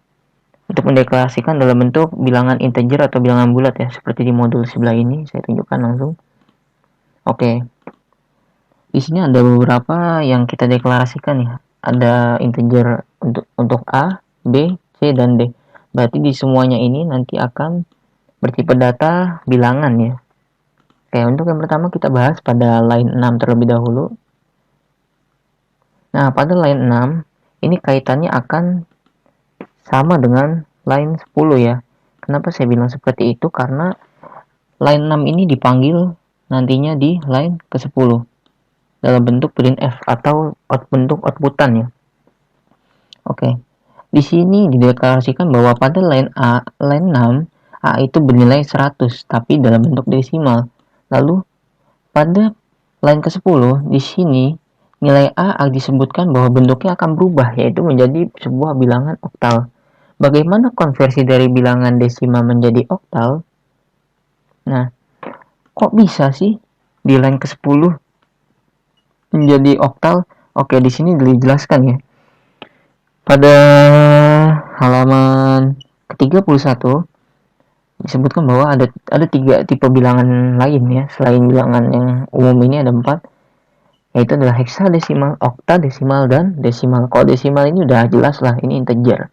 untuk mendeklarasikan dalam bentuk bilangan integer atau bilangan bulat ya, seperti di modul sebelah ini saya tunjukkan langsung. Oke. Di sini ada beberapa yang kita deklarasikan ya. Ada integer untuk A, B, C, dan D. Berarti di semuanya ini nanti akan bertipe data bilangan ya. Oke, untuk yang pertama kita bahas pada line 6 terlebih dahulu. Nah, pada line 6, ini kaitannya akan sama dengan line 10 ya. Kenapa saya bilang seperti itu? Karena line 6 ini dipanggil nantinya di line ke-10 dalam bentuk printf atau bentuk outputan ya. Oke. Di sini dideklarasikan bahwa pada line 6, A itu bernilai 100 tapi dalam bentuk desimal. Lalu pada line ke-10 di sini nilai A disebutkan bahwa bentuknya akan berubah, yaitu menjadi sebuah bilangan oktal. Bagaimana konversi dari bilangan desimal menjadi oktal? Nah, kok bisa sih di line ke-10 menjadi oktal? Oke, di sini dijelaskan ya. Pada halaman ke-31 disebutkan bahwa ada 3 tipe bilangan lain ya, selain bilangan yang umum ini ada 4. yaitu adalah heksadesimal, oktadesimal, dan desimal. Kalau desimal ini udah jelas lah, ini integer.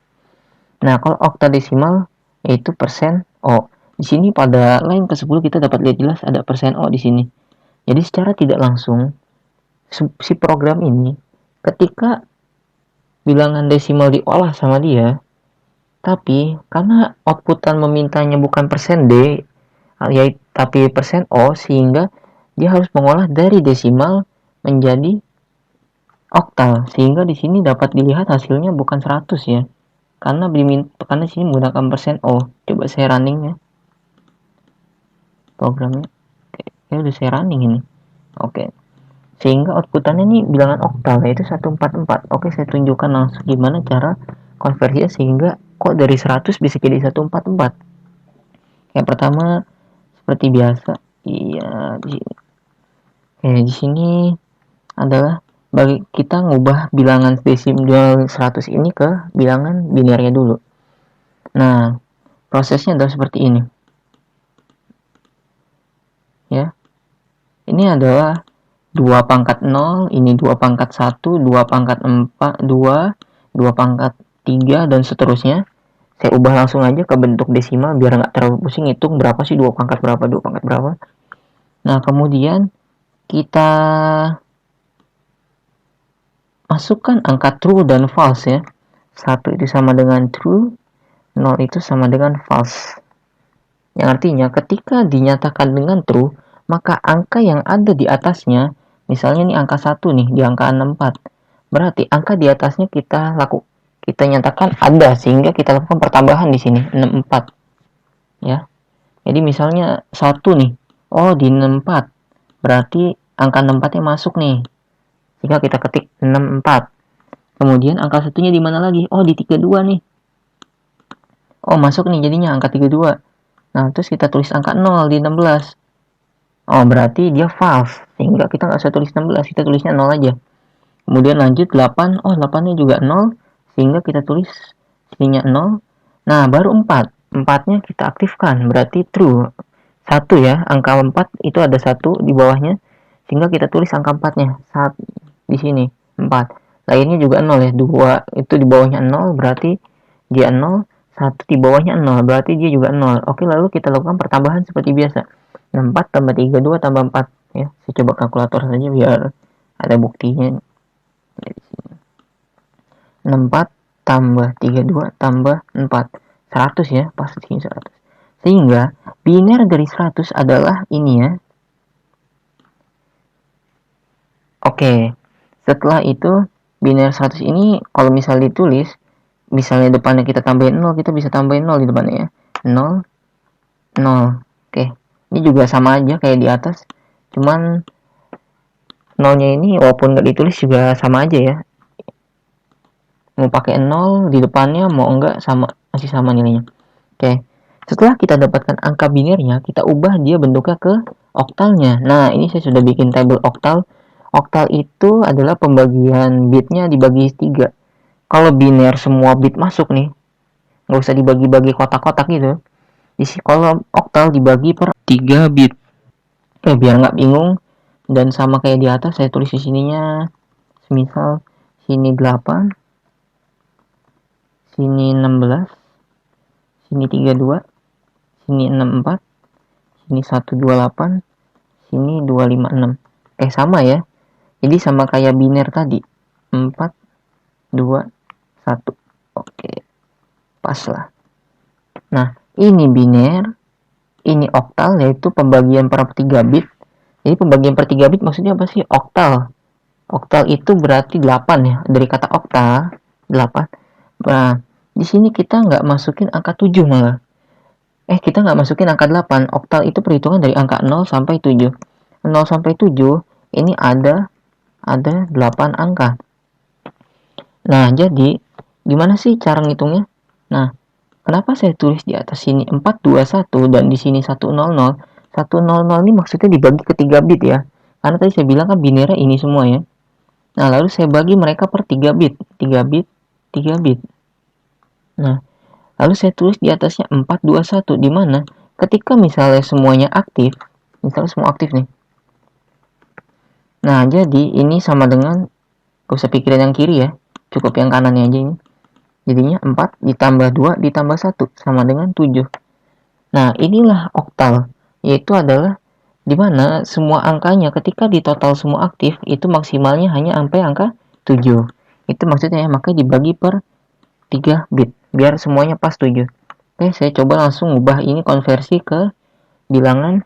Nah, kalau oktadesimal yaitu persen O. Di sini pada line ke-10 kita dapat lihat jelas ada persen O di sini. Jadi secara tidak langsung si program ini ketika bilangan desimal diolah sama dia, tapi karena outputan memintanya bukan persen D, yaitu tapi persen O, sehingga dia harus mengolah dari desimal menjadi oktal, sehingga di sini dapat dilihat hasilnya bukan 100 ya, karena di sini menggunakan persen O. Coba saya running ya programnya. Oke, ya udah saya running ini. Oke, sehingga outputannya nih bilangan oktal, yaitu 144. Oke, saya tunjukkan langsung gimana cara konversinya sehingga kok dari 100 bisa jadi 144. Yang pertama seperti biasa, iya di sini. Di sini adalah bagi kita ngubah bilangan desimal 100 ini ke bilangan binernya dulu. Nah, prosesnya adalah seperti ini. Ya. Ini adalah 2 pangkat 0, ini 2 pangkat 1, 2 pangkat 4, 2 pangkat 3, dan seterusnya. Saya ubah langsung aja ke bentuk desimal biar nggak terlalu pusing hitung berapa sih 2 pangkat berapa, 2 pangkat berapa. Nah, kemudian kita masukkan angka true dan false ya. 1 itu sama dengan true, 0 itu sama dengan false. Yang artinya ketika dinyatakan dengan true, maka angka yang ada di atasnya, misalnya nih angka 1 nih di angka 64, berarti angka di atasnya kita nyatakan ada, sehingga kita lakukan pertambahan di sini 64 ya. Jadi misalnya 1 nih, oh di 64 berarti angka 64 nya masuk nih, sehingga kita ketik 64. Kemudian angka satunya di mana lagi? Oh di 32 nih, oh masuk nih jadinya angka 32. Nah terus kita tulis angka 0 di 16. Oh berarti dia false, sehingga kita nggak usah tulis 16, kita tulisnya 0 aja. Kemudian lanjut 8, oh 8 nya juga 0, sehingga kita tulis sininya 0. Nah baru 4 nya kita aktifkan, berarti true. 1 ya, angka 4 itu ada 1 di bawahnya, sehingga kita tulis angka 4 nya di sini 4. Lainnya juga 0 ya, 2 itu di bawahnya 0, berarti dia 0. 1 di bawahnya 0, berarti dia juga 0. Oke, lalu kita lakukan pertambahan seperti biasa. 64 tambah 32 tambah 4 ya. Saya coba kalkulator saja biar ada buktinya. 64 tambah 32 tambah 4, 100 ya, pas di sini 100. Sehingga biner dari 100 adalah ini ya. Oke, setelah itu biner 100 ini kalau misalnya ditulis, misalnya depannya kita tambahin 0, kita bisa tambahin 0 di depannya ya. 0, 0. Oke, ini juga sama aja kayak di atas, cuman 0-nya ini walaupun nggak ditulis juga sama aja ya. Mau pakai 0 di depannya, mau enggak sama, masih sama nilainya. Oke, setelah kita dapatkan angka binernya, kita ubah dia bentuknya ke oktalnya. Nah, ini saya sudah bikin tabel oktal. Oktal itu adalah pembagian bitnya dibagi 3. Kalau biner semua bit masuk nih, nggak usah dibagi-bagi kotak-kotak gitu. Kalau oktal dibagi per 3 bit. Biar nggak bingung, dan sama kayak di atas, saya tulis di sininya, misal sini 8, sini 16, sini 32, sini 64, sini 128, sini 256. Sama ya. Jadi sama kayak biner tadi. 4, 2, 1. Oke. Pas lah. Nah, ini biner, ini oktal, yaitu pembagian per 3 bit. Jadi pembagian per 3 bit maksudnya apa sih? Oktal. Oktal itu berarti 8 ya. Dari kata oktal, 8. Nah, di sini kita nggak masukin angka 7 malah. Kita nggak masukin angka 8. Oktal itu perhitungan dari angka 0 sampai 7. 0 sampai 7 ini ada 8 angka. Nah, jadi gimana sih cara ngitungnya? Nah, kenapa saya tulis di atas sini 421 dan di sini 100? 100 ini maksudnya dibagi ke 3 bit ya. Karena tadi saya bilang kan binernya ini semua ya. Nah, lalu saya bagi mereka per 3 bit. 3 bit, 3 bit. Nah, lalu saya tulis di atasnya 421, di mana ketika misalnya semuanya aktif, misalnya semua aktif nih. Nah, jadi ini sama dengan, gak usah pikirin yang kiri ya, cukup yang kanannya aja ini. Jadinya 4 ditambah 2 ditambah 1 sama dengan 7. Nah, inilah oktal, yaitu adalah dimana semua angkanya ketika di total semua aktif itu maksimalnya hanya sampai angka 7. Itu maksudnya ya, makanya dibagi per 3 bit biar semuanya pas 7. Oke, saya coba langsung ubah ini konversi ke bilangan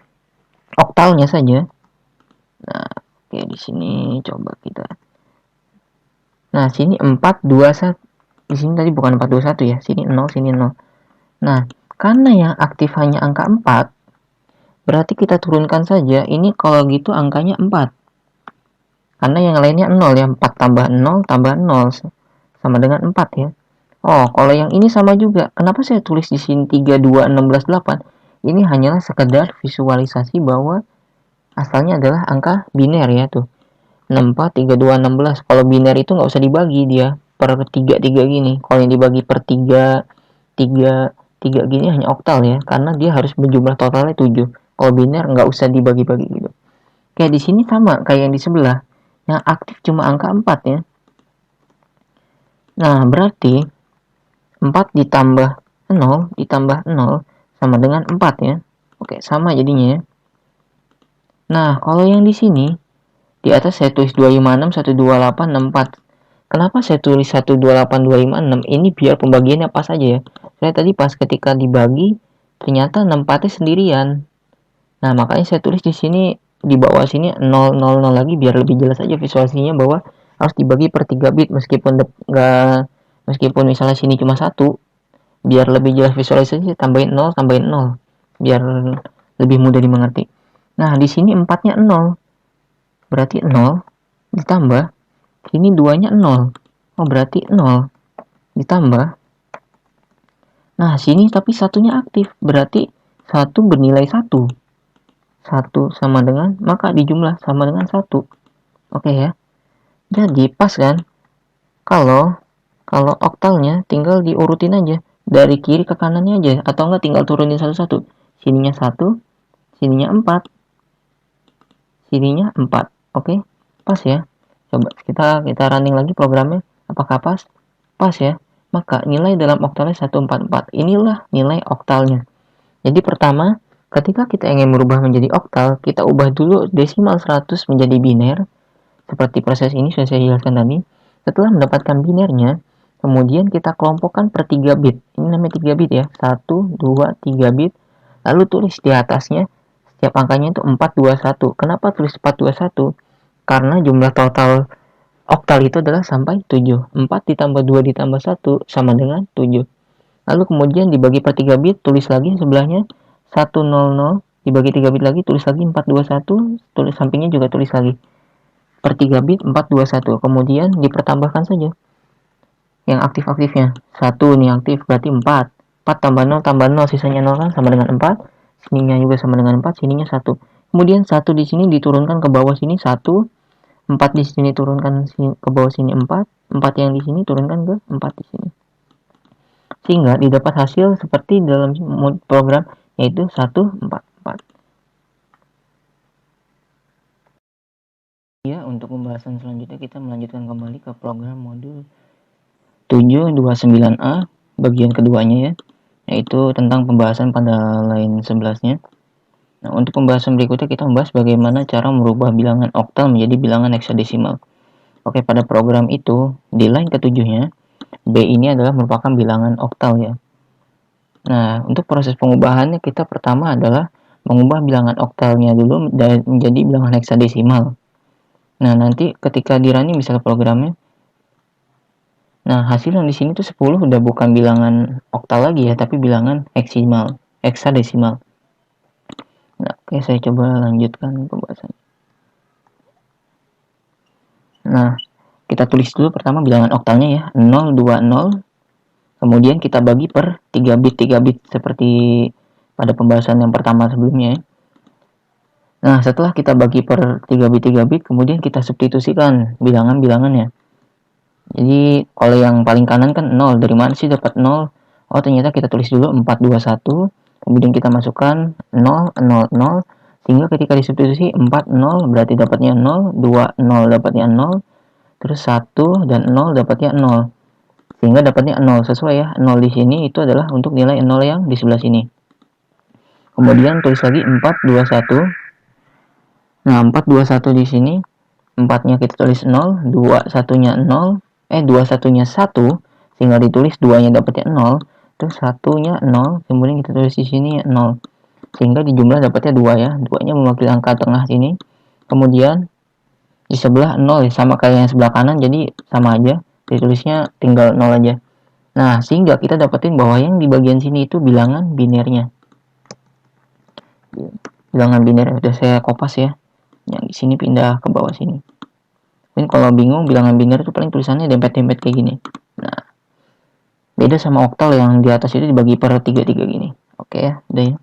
oktalnya saja. Nah, oke, di sini coba kita. Nah, sini 421. Di sini tadi bukan 421 ya. Sini 0, sini 0. Nah, karena yang aktif hanya angka 4, berarti kita turunkan saja. Ini kalau gitu angkanya 4. Karena yang lainnya 0 ya. 4 tambah 0 tambah 0 sama dengan 4 ya. Oh, kalau yang ini sama juga. Kenapa saya tulis di sini 3, 2, 16, 8? Ini hanyalah sekedar visualisasi bahwa asalnya adalah angka biner ya tuh. 64, 32, 16. Kalau biner itu nggak usah dibagi dia per 3, 3 gini. Kalau yang dibagi per 3, 3, 3 gini hanya oktal ya. Karena dia harus berjumlah totalnya 7. Kalau biner nggak usah dibagi-bagi gitu. Kayak di sini sama kayak yang di sebelah. Yang aktif cuma angka 4 ya. Nah, berarti 4 ditambah 0 ditambah 0 sama dengan 4 ya. Oke, sama jadinya ya. Nah, kalau yang di sini di atas saya tulis 256, 128, 64. Kenapa saya tulis 128, 256? Ini biar pembagiannya pas aja ya. Saya tadi pas ketika dibagi ternyata 64-nya sendirian. Nah, makanya saya tulis di sini di bawah sini 000 lagi biar lebih jelas aja visualisasinya bahwa harus dibagi per 3 bit meskipun misalnya sini cuma 1, biar lebih jelas visualisasi tambahin 0 biar lebih mudah dimengerti. Nah, di sini 4-nya 0. Berarti 0 ditambah sini 2-nya 0. Oh, berarti 0 ditambah. Nah, sini tapi satunya aktif. Berarti 1 bernilai 1. 1 sama dengan, maka dijumlah sama dengan 1. Oke ya. Jadi pas kan? Kalau oktalnya tinggal diurutin aja dari kiri ke kanannya aja, atau enggak tinggal turunin satu-satu. Sininya 1, sininya 4. Sininya 4. Oke. Pas ya. Coba kita running lagi programnya. Apakah pas? Pas ya. Maka nilai dalam oktalnya 144. Inilah nilai oktalnya. Jadi pertama, ketika kita ingin merubah menjadi oktal, kita ubah dulu desimal 100 menjadi biner. Seperti proses ini sudah saya jelaskan tadi. Setelah mendapatkan binernya, kemudian kita kelompokkan per 3 bit. Ini namanya 3 bit ya. 1, 2, 3 bit. Lalu tulis di atasnya, setiap angkanya itu 421. Kenapa tulis 421? Karena jumlah total oktal itu adalah sampai 7. 4 ditambah 2 ditambah 1 sama dengan 7. Lalu kemudian dibagi per 3 bit, tulis lagi sebelahnya 100, dibagi 3 bit lagi, tulis lagi 421, tulis sampingnya juga tulis lagi. Per 3 bit 421. Kemudian dipertambahkan saja yang aktif-aktifnya. 1 nih aktif berarti 4. 4 tambah 0 sisanya 0 kan sama dengan 4. Sininya juga sama dengan 4, sininya 1. Kemudian 1 di sini diturunkan ke bawah sini 1. 4 di sini turunkan ke bawah sini 4. 4 yang di sini turunkan ke 4 di sini. Sehingga didapat hasil seperti dalam program yaitu 144. Ya, untuk pembahasan selanjutnya kita melanjutkan kembali ke program modul 729A bagian keduanya ya, yaitu tentang pembahasan pada line 11-nya. Nah, untuk pembahasan berikutnya kita membahas bagaimana cara merubah bilangan oktal menjadi bilangan heksadesimal. Oke, pada program itu di line ketujuhnya B ini adalah merupakan bilangan oktal ya. Nah, untuk proses pengubahannya kita pertama adalah mengubah bilangan oktalnya dulu menjadi bilangan heksadesimal. Nah, nanti ketika di running misalnya programnya, nah hasil yang di sini tuh 10 udah bukan bilangan oktal lagi ya, tapi bilangan heksadesimal. Nah, oke, saya coba lanjutkan pembahasannya. Nah, kita tulis dulu pertama bilangan oktalnya ya, 020. Kemudian kita bagi per 3 bit seperti pada pembahasan yang pertama sebelumnya ya. Nah, setelah kita bagi per 3 bit, kemudian kita substitusikan bilangan-bilangannya. Jadi, kalau yang paling kanan kan 0. Dari mana sih dapat 0? Oh, ternyata kita tulis dulu 421. Kemudian kita masukkan 0, 0, 0. Sehingga ketika disubstitusi 4, 0 berarti dapatnya 0, 2, 0 dapatnya 0, terus 1 dan 0 dapatnya 0. Sehingga dapatnya 0 sesuai ya. 0 di sini itu adalah untuk nilai 0 yang di sebelah sini. Kemudian tulis lagi 4, 2, 1. Nah, 4, 2, 1 di sini. 4-nya kita tulis 0, 2, 1-nya 0. 2, 1-nya 1. Sehingga ditulis 2-nya dapatnya 0. Terus 1-nya 0. Kemudian kita tulis di sini 0. Sehingga di jumlah dapatnya 2 ya. 2-nya mewakili angka tengah sini. Kemudian di sebelah 0 ya. Sama kayak yang sebelah kanan. Jadi sama aja. Ditulisnya tinggal 0 aja. Nah, sehingga kita dapetin bahwa yang di bagian sini itu bilangan binernya. Bilangan biner udah saya kopas ya. Yang di sini pindah ke bawah sini. Mungkin kalau bingung bilangan biner itu paling tulisannya dempet-dempet kayak gini. Nah, beda sama oktal yang di atas itu dibagi per 3 gini. Oke ya, udah ya.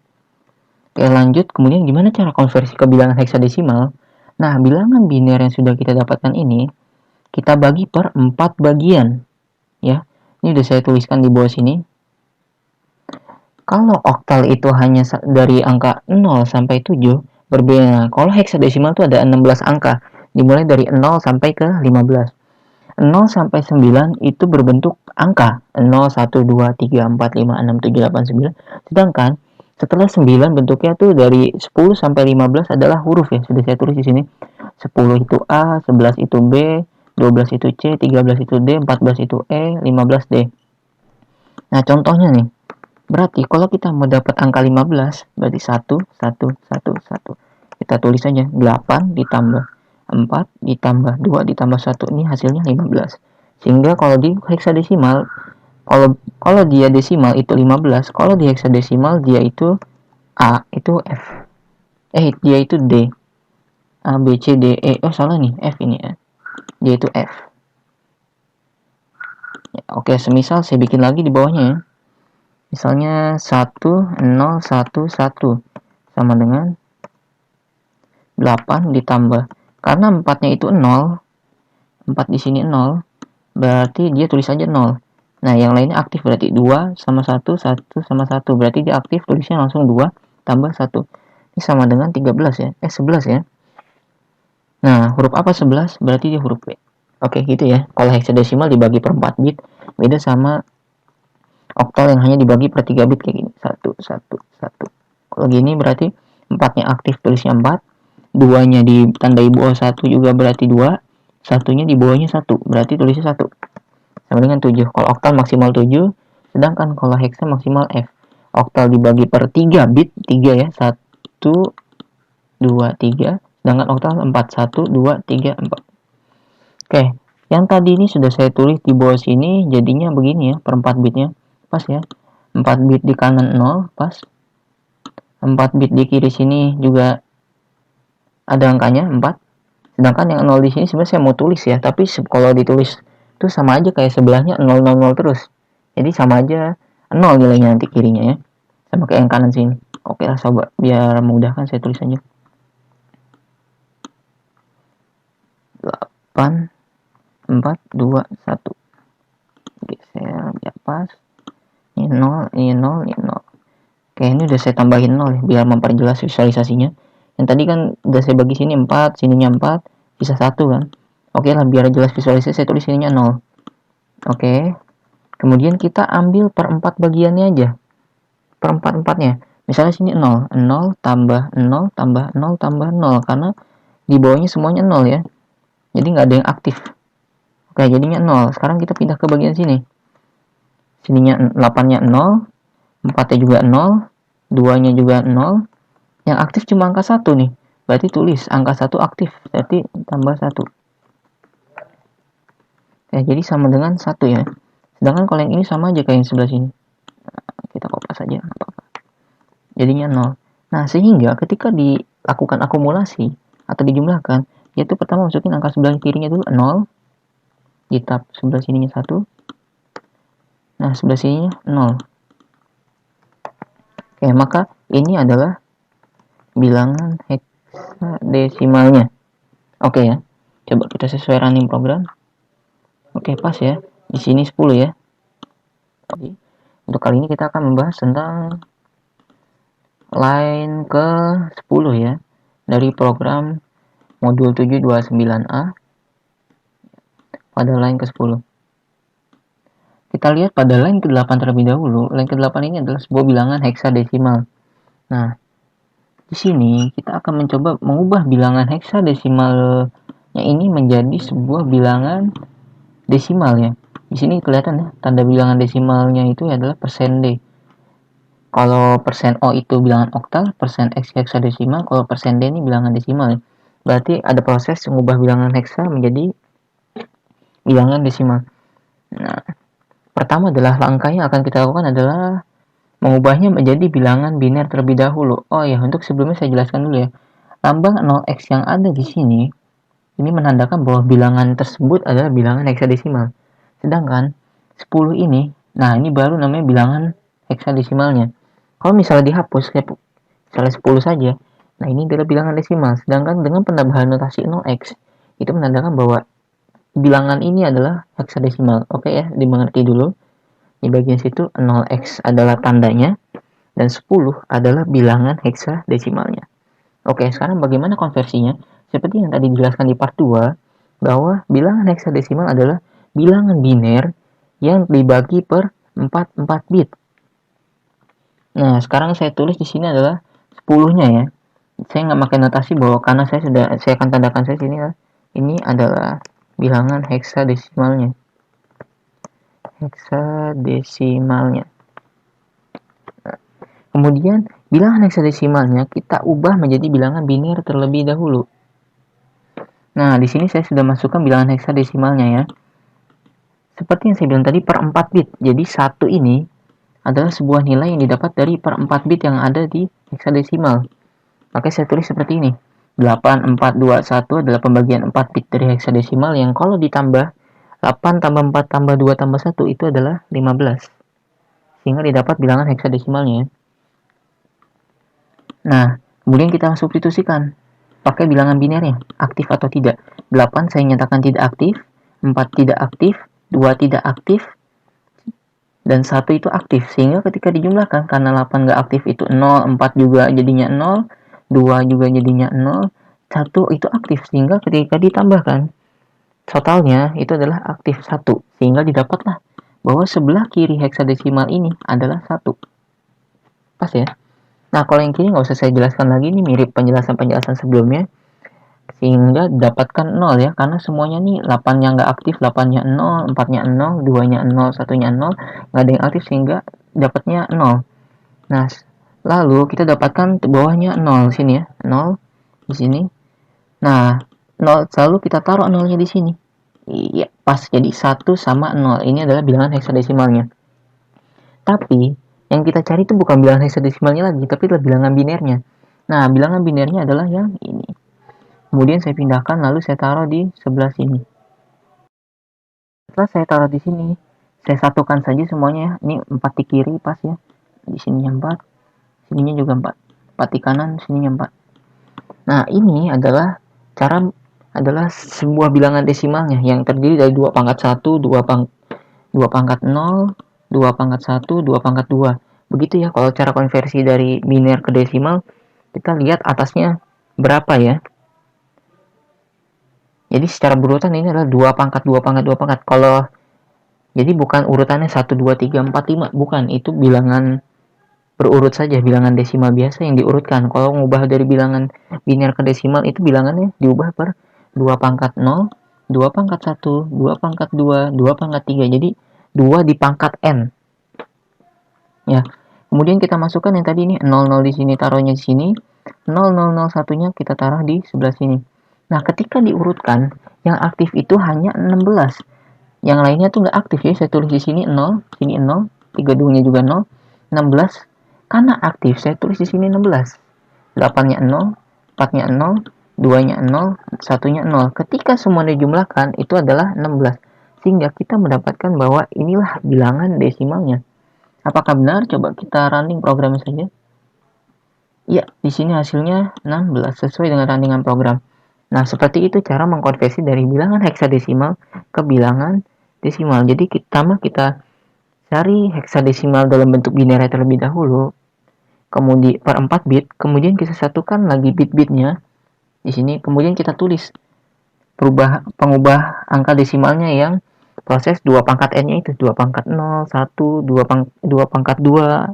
Oke, lanjut. Kemudian gimana cara konversi ke bilangan heksadesimal? Nah, bilangan biner yang sudah kita dapatkan ini kita bagi per 4 bagian. Ya. Ini udah saya tuliskan di bawah sini. Kalau oktal itu hanya dari angka 0 sampai 7, berbeda. Kalau heksadesimal itu ada 16 angka, dimulai dari 0 sampai ke 15. 0 sampai 9 itu berbentuk angka 0, 1, 2, 3, 4, 5, 6, 7, 8, 9. Sedangkan setelah 9 bentuknya tuh dari 10 sampai 15 adalah huruf ya. Sudah saya tulis di sini. 10 itu A, 11 itu B, 12 itu C, 13 itu D, 14 itu E, 15 D. Nah, contohnya nih. Berarti kalau kita mau dapat angka 15, berarti 1, 1, 1, 1. Kita tulis aja 8 ditambah 4 ditambah 2 ditambah 1. Ini hasilnya 15. Sehingga kalau di heksadesimal, kalau dia desimal itu 15, kalau di heksadesimal dia itu A, itu F. Dia itu D. A, B, C, D, E. Oh, salah nih, F ini ya. Dia itu F. Ya, oke, semisal saya bikin lagi di bawahnya ya. Misalnya 1, 0, 1, 1 sama dengan 8 ditambah. Karena 4-nya itu 0, 4 di sini 0, berarti dia tulis aja 0. Nah, yang lainnya aktif berarti 2 sama 1, 1 sama 1. Berarti dia aktif, tulisnya langsung 2 tambah 1. Ini sama dengan 13 ya. 11 ya. Nah, huruf apa 11? Berarti dia huruf B. Oke, gitu ya. Kalau heksadesimal dibagi per 4 bit, beda sama oktal yang hanya dibagi per 3 bit kayak gini. 1, 1, 1. Kalau gini berarti 4-nya aktif, tulisnya 4. 2-nya ditandai bawah 1 juga berarti 2. 1-nya di bawahnya 1. Berarti tulisnya 1. Sama dengan 7. Kalau oktal maksimal 7. Sedangkan kalau heksa maksimal F. Oktal dibagi per 3 bit. 3 ya. 1, 2, 3. Sedangkan oktal 4. 1, 2, 3, 4. Oke. Yang tadi ini sudah saya tulis di bawah sini. Jadinya begini ya. Per 4 bitnya. Pas ya. 4 bit di kanan 0, pas. 4 bit di kiri sini juga ada angkanya 4. Sedangkan yang 0 di sini sebenarnya saya mau tulis ya, tapi kalau ditulis itu sama aja kayak sebelahnya 0, 0, 0 terus. Jadi sama aja 0 nilainya nanti kirinya ya. Sama kayak yang kanan sini. Oke lah sobat, biar memudahkan saya tulis aja. 8, 4, 2, 1. Geser ya pas. Ini 0, ini 0, ini 0. Oke, ini udah saya tambahin 0 ya, biar memperjelas visualisasinya. Yang tadi kan udah saya bagi sini 4, sininya 4, bisa 1 kan. Oke lah, biar jelas visualisasi saya tulis sininya 0. Oke. Kemudian kita ambil per 4 bagiannya aja. Per 4-4-nya. Misalnya sini 0, 0 tambah 0 tambah 0 tambah 0. Karena di bawahnya semuanya 0 ya. Jadi nggak ada yang aktif. Oke, jadinya 0. Sekarang kita pindah ke bagian sini. Sininya 8-nya 0, 4-nya juga 0, 2-nya juga 0. Yang aktif cuma angka 1 nih. Berarti tulis angka 1 aktif. Berarti tambah 1. Ya, jadi sama dengan 1 ya. Sedangkan kalau yang ini sama aja kayak yang sebelah sini. Nah, kita kopas saja. Jadinya 0. Nah, sehingga ketika dilakukan akumulasi atau dijumlahkan, yaitu pertama masukin angka sebelah kirinya dulu 0. Ditap sebelah sininya 1. Nah, sebelah sininya 0. Oke, maka ini adalah bilangan heksadesimalnya. Oke ya. Coba kita sesuai running program. Oke, pas ya. Di sini 10 ya. Oke. Untuk kali ini kita akan membahas tentang line ke 10 ya. dari program modul 729A pada line ke-10. Kita lihat pada line ke-8 terlebih dahulu. Line ke-8 ini adalah sebuah bilangan heksadesimal. Nah, di sini kita akan mencoba mengubah bilangan heksadesimalnya ini menjadi sebuah bilangan desimal ya. Di sini kelihatan ya, tanda bilangan desimalnya itu adalah persen D. Kalau persen O itu bilangan oktal, persen X heksadesimal, kalau persen D ini bilangan desimal ya. Berarti ada proses mengubah bilangan heksa menjadi bilangan desimal. Nah, pertama adalah langkah yang akan kita lakukan adalah mengubahnya menjadi bilangan biner terlebih dahulu. Oh ya, untuk sebelumnya saya jelaskan dulu ya. Lambang 0x yang ada di sini ini menandakan bahwa bilangan tersebut adalah bilangan heksadesimal. Sedangkan 10 ini, nah ini baru namanya bilangan heksadesimalnya. Kalau misalnya dihapus, misalnya 10 saja, nah ini adalah bilangan desimal. Sedangkan dengan penambahan notasi 0x, itu menandakan bahwa bilangan ini adalah heksadesimal. Oke ya, dimengerti dulu. Di bagian situ 0x adalah tandanya, dan 10 adalah bilangan heksadesimalnya. Oke, sekarang bagaimana konversinya? Seperti yang tadi dijelaskan di part 2, bahwa bilangan heksadesimal adalah bilangan biner yang dibagi per 4 bit. Nah, sekarang saya tulis di sini adalah 10-nya ya. Saya nggak pakai notasi bahwa karena saya akan tandakan saya sini ya. Ini adalah bilangan heksadesimalnya. Nah, kemudian bilangan heksadesimalnya kita ubah menjadi bilangan biner terlebih dahulu. Nah, di sini saya sudah masukkan bilangan heksadesimalnya ya. Seperti yang saya bilang tadi per 4 bit. Jadi 1 ini adalah sebuah nilai yang didapat dari per 4 bit yang ada di heksadesimal. Maka saya tulis seperti ini. 8421 adalah pembagian 4 bit dari heksadesimal yang kalau ditambah 8 tambah 4 tambah 2 tambah 1 itu adalah 15. Sehingga didapat bilangan heksadesimalnya ya. Nah, kemudian kita substitusikan pakai bilangan binernya, aktif atau tidak. 8 saya nyatakan tidak aktif, 4 tidak aktif, 2 tidak aktif, dan 1 itu aktif. Sehingga ketika dijumlahkan, karena 8 nggak aktif itu 0, 4 juga jadinya 0, 2 juga jadinya 0, 1 itu aktif. Sehingga ketika ditambahkan, totalnya itu adalah aktif 1. Sehingga didapatlah bahwa sebelah kiri heksadesimal ini adalah 1. Pas ya? Nah, kalau yang kiri nggak usah saya jelaskan lagi, ini mirip penjelasan-penjelasan sebelumnya. Sehingga dapatkan 0 ya, karena semuanya nih 8-nya nggak aktif, 8-nya 0, 4-nya 0, 2-nya 0, 1-nya 0, nggak ada yang aktif sehingga dapatnya 0. Nah, lalu kita dapatkan bawahnya 0 sini ya, 0 di sini. Nah, 0 selalu kita taruh 0-nya di sini. Iya, pas jadi 1 sama 0. Ini adalah bilangan heksadesimalnya. Tapi yang kita cari itu bukan bilangan heksadesimalnya lagi, tapi adalah bilangan binernya. Nah, bilangan binernya adalah yang ini. Kemudian saya pindahkan, lalu saya taruh di sebelah sini. Setelah saya taruh di sini, saya satukan saja semuanya. Ini 4 di kiri, pas ya. Di sininya 4, sininya juga 4. 4 di kanan, sininya 4. Nah, ini adalah sebuah bilangan desimalnya yang terdiri dari 2 pangkat 1, 2 pangkat 0, 2 pangkat 1, 2 pangkat 2. Begitu ya kalau cara konversi dari biner ke desimal. Kita lihat atasnya berapa ya. Jadi secara berurutan ini adalah 2 pangkat, 2 pangkat, 2 pangkat. Jadi bukan urutannya 1, 2, 3, 4, 5. Bukan, itu bilangan berurut saja, bilangan desimal biasa yang diurutkan. Kalau mengubah dari bilangan biner ke desimal, itu bilangannya diubah per 2 pangkat 0, 2 pangkat 1, 2 pangkat 2, 2 pangkat 3. Jadi 2 di pangkat n. Ya. Kemudian kita masukkan yang tadi ini 00 di sini, taruhnya di sini. 0001-nya kita taruh di sebelah sini. Nah, ketika diurutkan, yang aktif itu hanya 16. Yang lainnya tuh nggak aktif ya. Saya tulis di sini 0, sini 0, 32-nya juga 0, 16. Karena aktif, saya tulis di sini 16. 8-nya 0, 4-nya 0, 2-nya 0, 1-nya 0. Ketika semua dijumlahkan, itu adalah 16. Sehingga kita mendapatkan bahwa inilah bilangan desimalnya. Apakah benar? Coba kita running programnya saja. Ya, di sini hasilnya 16 sesuai dengan runningan program. Nah, seperti itu cara mengkonversi dari bilangan heksadesimal ke bilangan desimal. Jadi kita cari heksadesimal dalam bentuk biner terlebih dahulu, kemudian per 4 bit, kemudian kita satukan lagi bit-bitnya di sini. Kemudian kita tulis pengubah angka desimalnya yang proses 2 pangkat n-nya itu 2 pangkat 0, 1, 2 pangkat 2,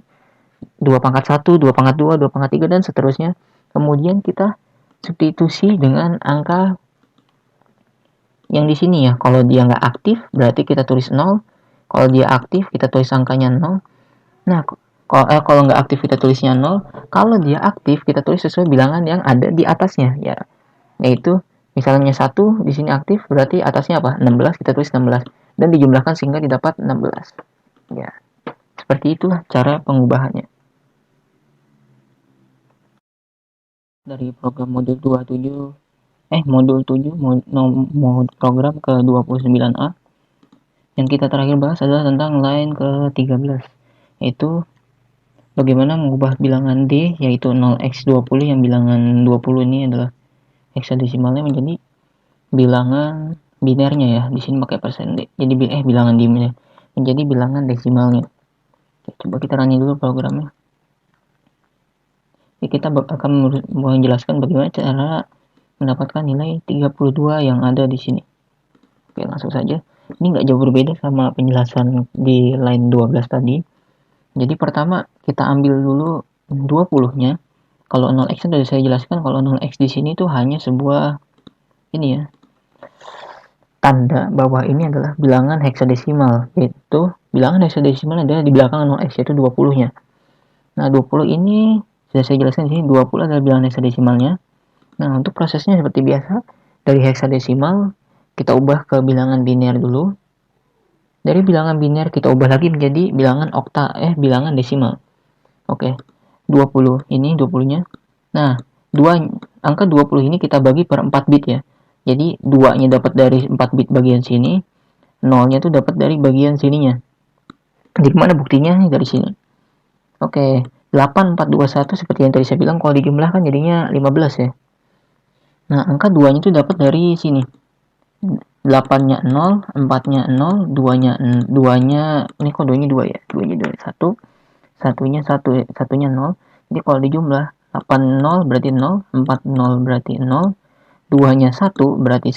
2 pangkat 1, 2 pangkat 2, 2 pangkat 3 dan seterusnya. Kemudian kita substitusi dengan angka yang di sini ya. Kalau dia nggak aktif berarti kita tulis 0. Kalau dia aktif kita tulis angkanya 0. Nah, kalau nggak aktif kita tulisnya 0. Kalau dia aktif kita tulis sesuai bilangan yang ada di atasnya ya. Yaitu misalnya 1 di sini aktif berarti atasnya apa? 16, kita tulis 16 dan dijumlahkan sehingga didapat 16. Ya. Seperti itulah cara pengubahannya. Dari program modul 27 modul 7 program ke 29A yang kita terakhir bahas adalah tentang line ke-13, yaitu bagaimana mengubah bilangan D yaitu 0x20 yang bilangan 20 ini adalah heksadesimalnya menjadi bilangan binernya ya. Di sini pakai persen D. Jadi bilangan dimnya menjadi bilangan desimalnya. Coba kita running dulu programnya. Jadi kita akan menjelaskan bagaimana cara mendapatkan nilai 32 yang ada di sini. Oke, langsung saja. Ini nggak jauh berbeda sama penjelasan di line 12 tadi. Jadi pertama kita ambil dulu 20-nya. Kalau 0x sudah saya jelaskan, kalau 0x di sini tuh hanya sebuah ini ya, tanda bahwa ini adalah bilangan heksadesimal, yaitu bilangan heksadesimal adalah di belakang 0x yaitu 20-nya. Nah, 20 ini sudah saya jelaskan di sini, 20 adalah bilangan heksadesimalnya. Nah, untuk prosesnya seperti biasa, dari heksadesimal kita ubah ke bilangan biner dulu. Dari bilangan biner kita ubah lagi menjadi bilangan bilangan desimal. Oke. 20 ini 20-nya. Nah, angka 20 ini kita bagi per 4 bit ya. Jadi 2-nya dapat dari 4 bit bagian sini, 0-nya tuh dapat dari bagian sininya. Jadi mana buktinya? Dari sini. Oke, 8, 4, 2, 1 seperti yang tadi saya bilang, kalau dijumlahkan jadinya 15 ya. Nah, angka 2-nya itu dapat dari sini. 8-nya 0, 4-nya 0, 2-nya ini kok 2-nya 2 ya. 2-nya 2, 1, 1-nya 0. Jadi kalau dijumlah 8-0 berarti 0, 4-0 berarti 0, 2-nya 1 berarti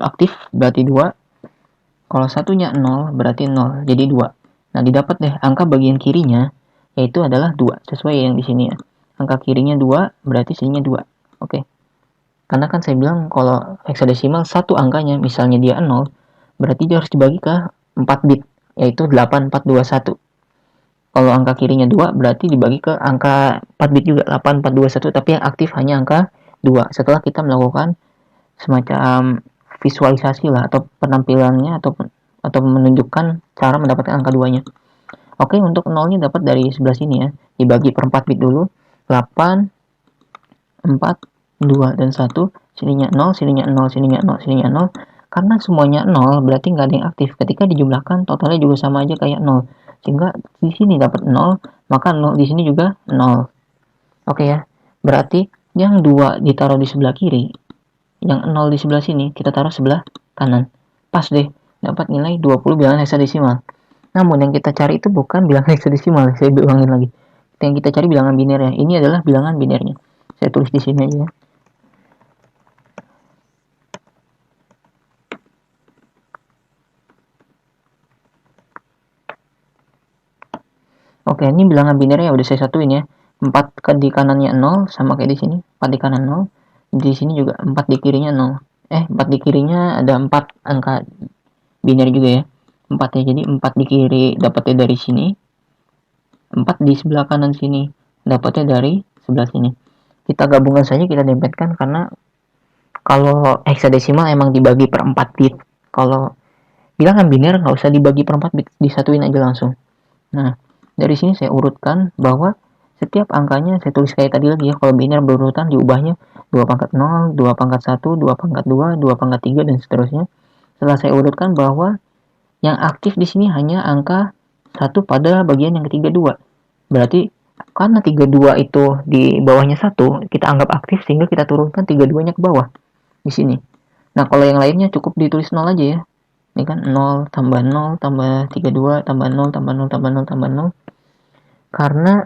aktif berarti 2. Kalau 1-nya 0 berarti 0, jadi 2. Nah, didapat deh angka bagian kirinya yaitu adalah 2, sesuai yang di sini ya. Angka kirinya 2 berarti sininya 2. Oke. Karena kan saya bilang kalau heksadesimal satu angkanya misalnya dia 0, berarti dia harus dibagi ke 4 bit, yaitu 8421. Kalau angka kirinya 2, berarti dibagi ke angka 4 bit juga, 8421, tapi yang aktif hanya angka 2. Setelah kita melakukan semacam visualisasi lah, atau penampilannya, atau menunjukkan cara mendapatkan angka 2-nya. Oke, untuk 0-nya dapat dari sebelah sini ya, dibagi per 4 bit dulu, 8, 4, 2 dan 1, sininya 0, sininya 0, sininya 0, sininya 0. Karena semuanya 0 berarti nggak ada yang aktif. Ketika dijumlahkan totalnya juga sama aja kayak 0. Sehingga di sini dapat 0, maka 0 di sini juga 0. Oke ya. Berarti yang 2 ditaruh di sebelah kiri, yang 0 di sebelah sini kita taruh sebelah kanan. Pas deh, dapat nilai 20 bilangan heksadesimal. Namun yang kita cari itu bukan bilangan heksadesimal, saya ulangin lagi. Yang kita cari bilangan binernya. Ini adalah bilangan binernya. Saya tulis di sini aja. Oke, ini bilangan binernya udah saya satuin ya. 4 di kanannya 0 sama kayak di sini. 4 di kanan 0. Di sini juga 4 di kirinya 0. 4 di kirinya ada 4 angka biner juga ya. 4 ya. Jadi 4 di kiri dapatnya dari sini. 4 di sebelah kanan sini dapatnya dari sebelah sini. Kita gabungkan saja, kita dempetkan, karena kalau heksadesimal emang dibagi per 4 bit. Kalau bilangan biner nggak usah dibagi per 4 bit, disatuin aja langsung. Nah, dari sini saya urutkan bahwa setiap angkanya saya tulis kayak tadi lagi ya. Kalau biner berurutan diubahnya 2 pangkat 0, 2 pangkat 1, 2 pangkat 2, 2 pangkat 3 dan seterusnya. Setelah saya urutkan bahwa yang aktif di sini hanya angka 1 pada bagian yang ketiga 2. Berarti karena 32 itu di bawahnya 1, kita anggap aktif sehingga kita turunkan 32-nya ke bawah di sini. Nah, kalau yang lainnya cukup ditulis 0 aja ya. Ini kan 0 tambah 0 tambah 32 tambah 0 tambah 0 tambah 0 tambah 0. Karena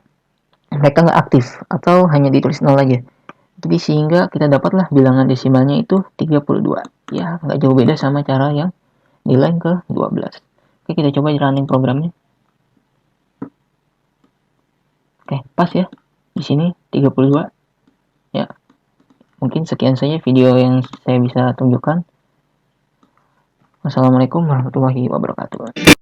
mereka nggak aktif atau hanya ditulis 0 aja. Jadi sehingga kita dapatlah bilangan desimalnya itu 32. Ya, nggak jauh beda sama cara yang di line ke 12. Oke, kita coba jalanin programnya. Oke, pas ya. Di sini 32. Ya, mungkin sekian saja video yang saya bisa tunjukkan. Wassalamualaikum warahmatullahi wabarakatuh.